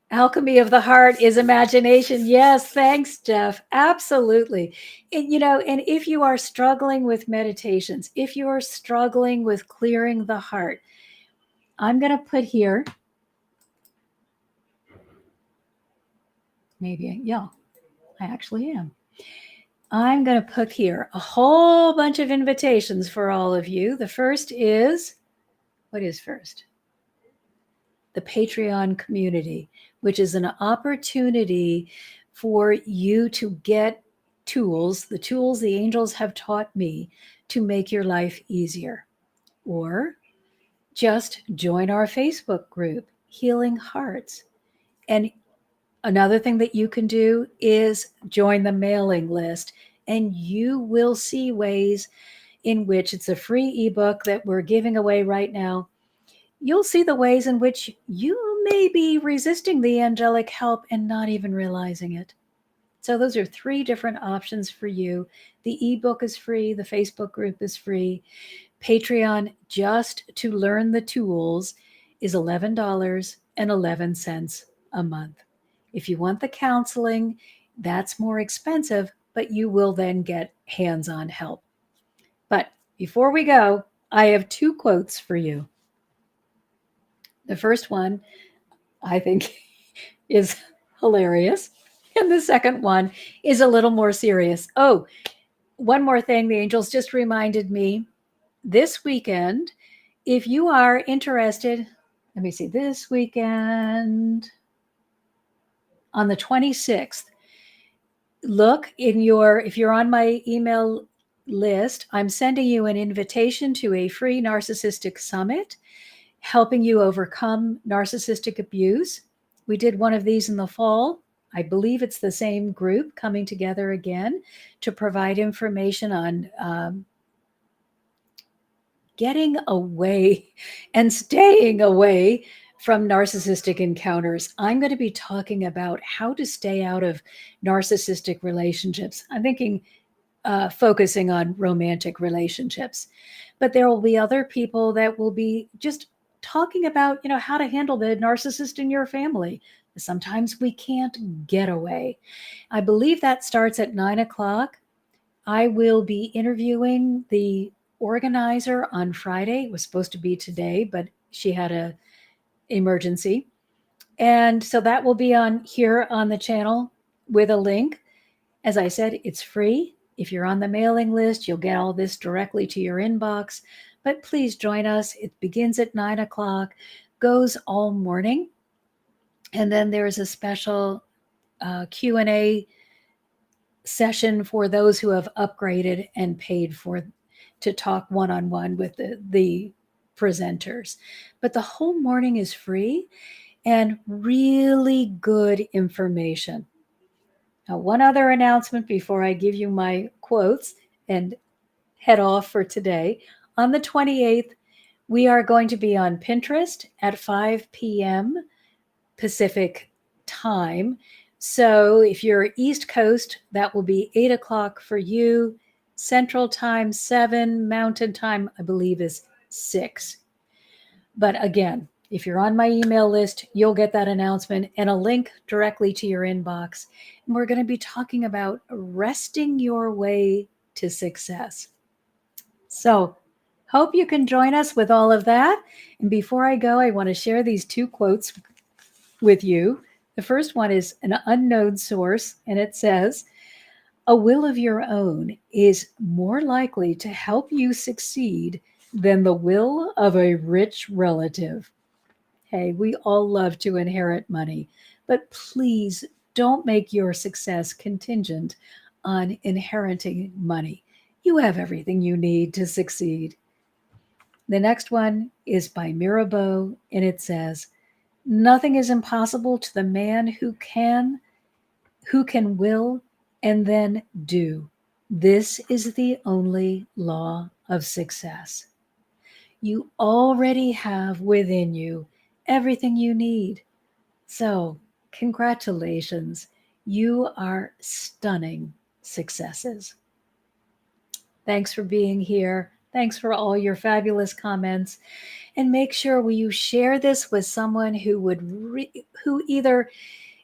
alchemy of the heart is imagination. Yes, thanks, Jeff. Absolutely. And if you are struggling with meditations, if you are struggling with clearing the heart, I'm going to put here, maybe, yeah, I actually am. I'm going to put here a whole bunch of invitations for all of you. The first is, what is first? The Patreon community, which is an opportunity for you to get tools, the tools the angels have taught me to make your life easier. Or just join our Facebook group, Healing Hearts. And another thing that you can do is join the mailing list, and you will see ways in which it's a free ebook that we're giving away right now. You'll see the ways in which you may be resisting the angelic help and not even realizing it. So those are 3 different options for you. The ebook is free, the Facebook group is free. Patreon, just to learn the tools, is $11.11 a month. If you want the counseling, that's more expensive, but you will then get hands-on help. But before we go, I have 2 quotes for you. The first one, I think, is hilarious. And the second one is a little more serious. Oh, one more thing. The angels just reminded me this weekend, if you are interested, let me see, this weekend on the 26th, look in if you're on my email list, I'm sending you an invitation to a free narcissistic summit, helping you overcome narcissistic abuse. We did one of these in the fall. I believe it's the same group coming together again to provide information on getting away and staying away from narcissistic encounters. I'm going to be talking about how to stay out of narcissistic relationships. I'm thinking focusing on romantic relationships, but there will be other people that will be just talking about, how to handle the narcissist in your family. Sometimes we can't get away. I believe that starts at 9:00. I will be interviewing the organizer on Friday. It was supposed to be today, but she had a emergency. And so that will be on here on the channel with a link. As I said, it's free. If you're on the mailing list, you'll get all this directly to your inbox. But please join us. It begins at 9:00, goes all morning. And then there's a special Q&A session for those who have upgraded and paid to talk one-on-one with the presenters. But the whole morning is free and really good information. Now, one other announcement before I give you my quotes and head off for today. On the 28th, we are going to be on Pinterest at 5 p.m. Pacific time. So if you're East Coast, that will be 8:00 for you. Central time, 7. Mountain time, I believe, is 6. But again, if you're on my email list, you'll get that announcement and a link directly to your inbox. And we're going to be talking about wresting your way to success. So Hope you can join us with all of that. And before I go, I want to share these two quotes with you. The first one is an unknown source, and it says, "A will of your own is more likely to help you succeed than the will of a rich relative." Hey, we all love to inherit money, but please don't make your success contingent on inheriting money. You have everything you need to succeed. The next one is by Mirabeau, and it says, "Nothing is impossible to the man who can will and then do. This is the only law of success." You already have within you everything you need. So, congratulations. You are stunning successes. Thanks for being here. Thanks for all your fabulous comments. And make sure will you share this with someone who either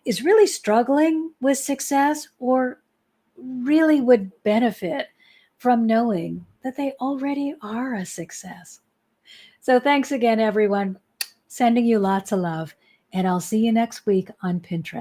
is really struggling with success or really would benefit from knowing that they already are a success. So thanks again, everyone. Sending you lots of love. And I'll see you next week on Pinterest.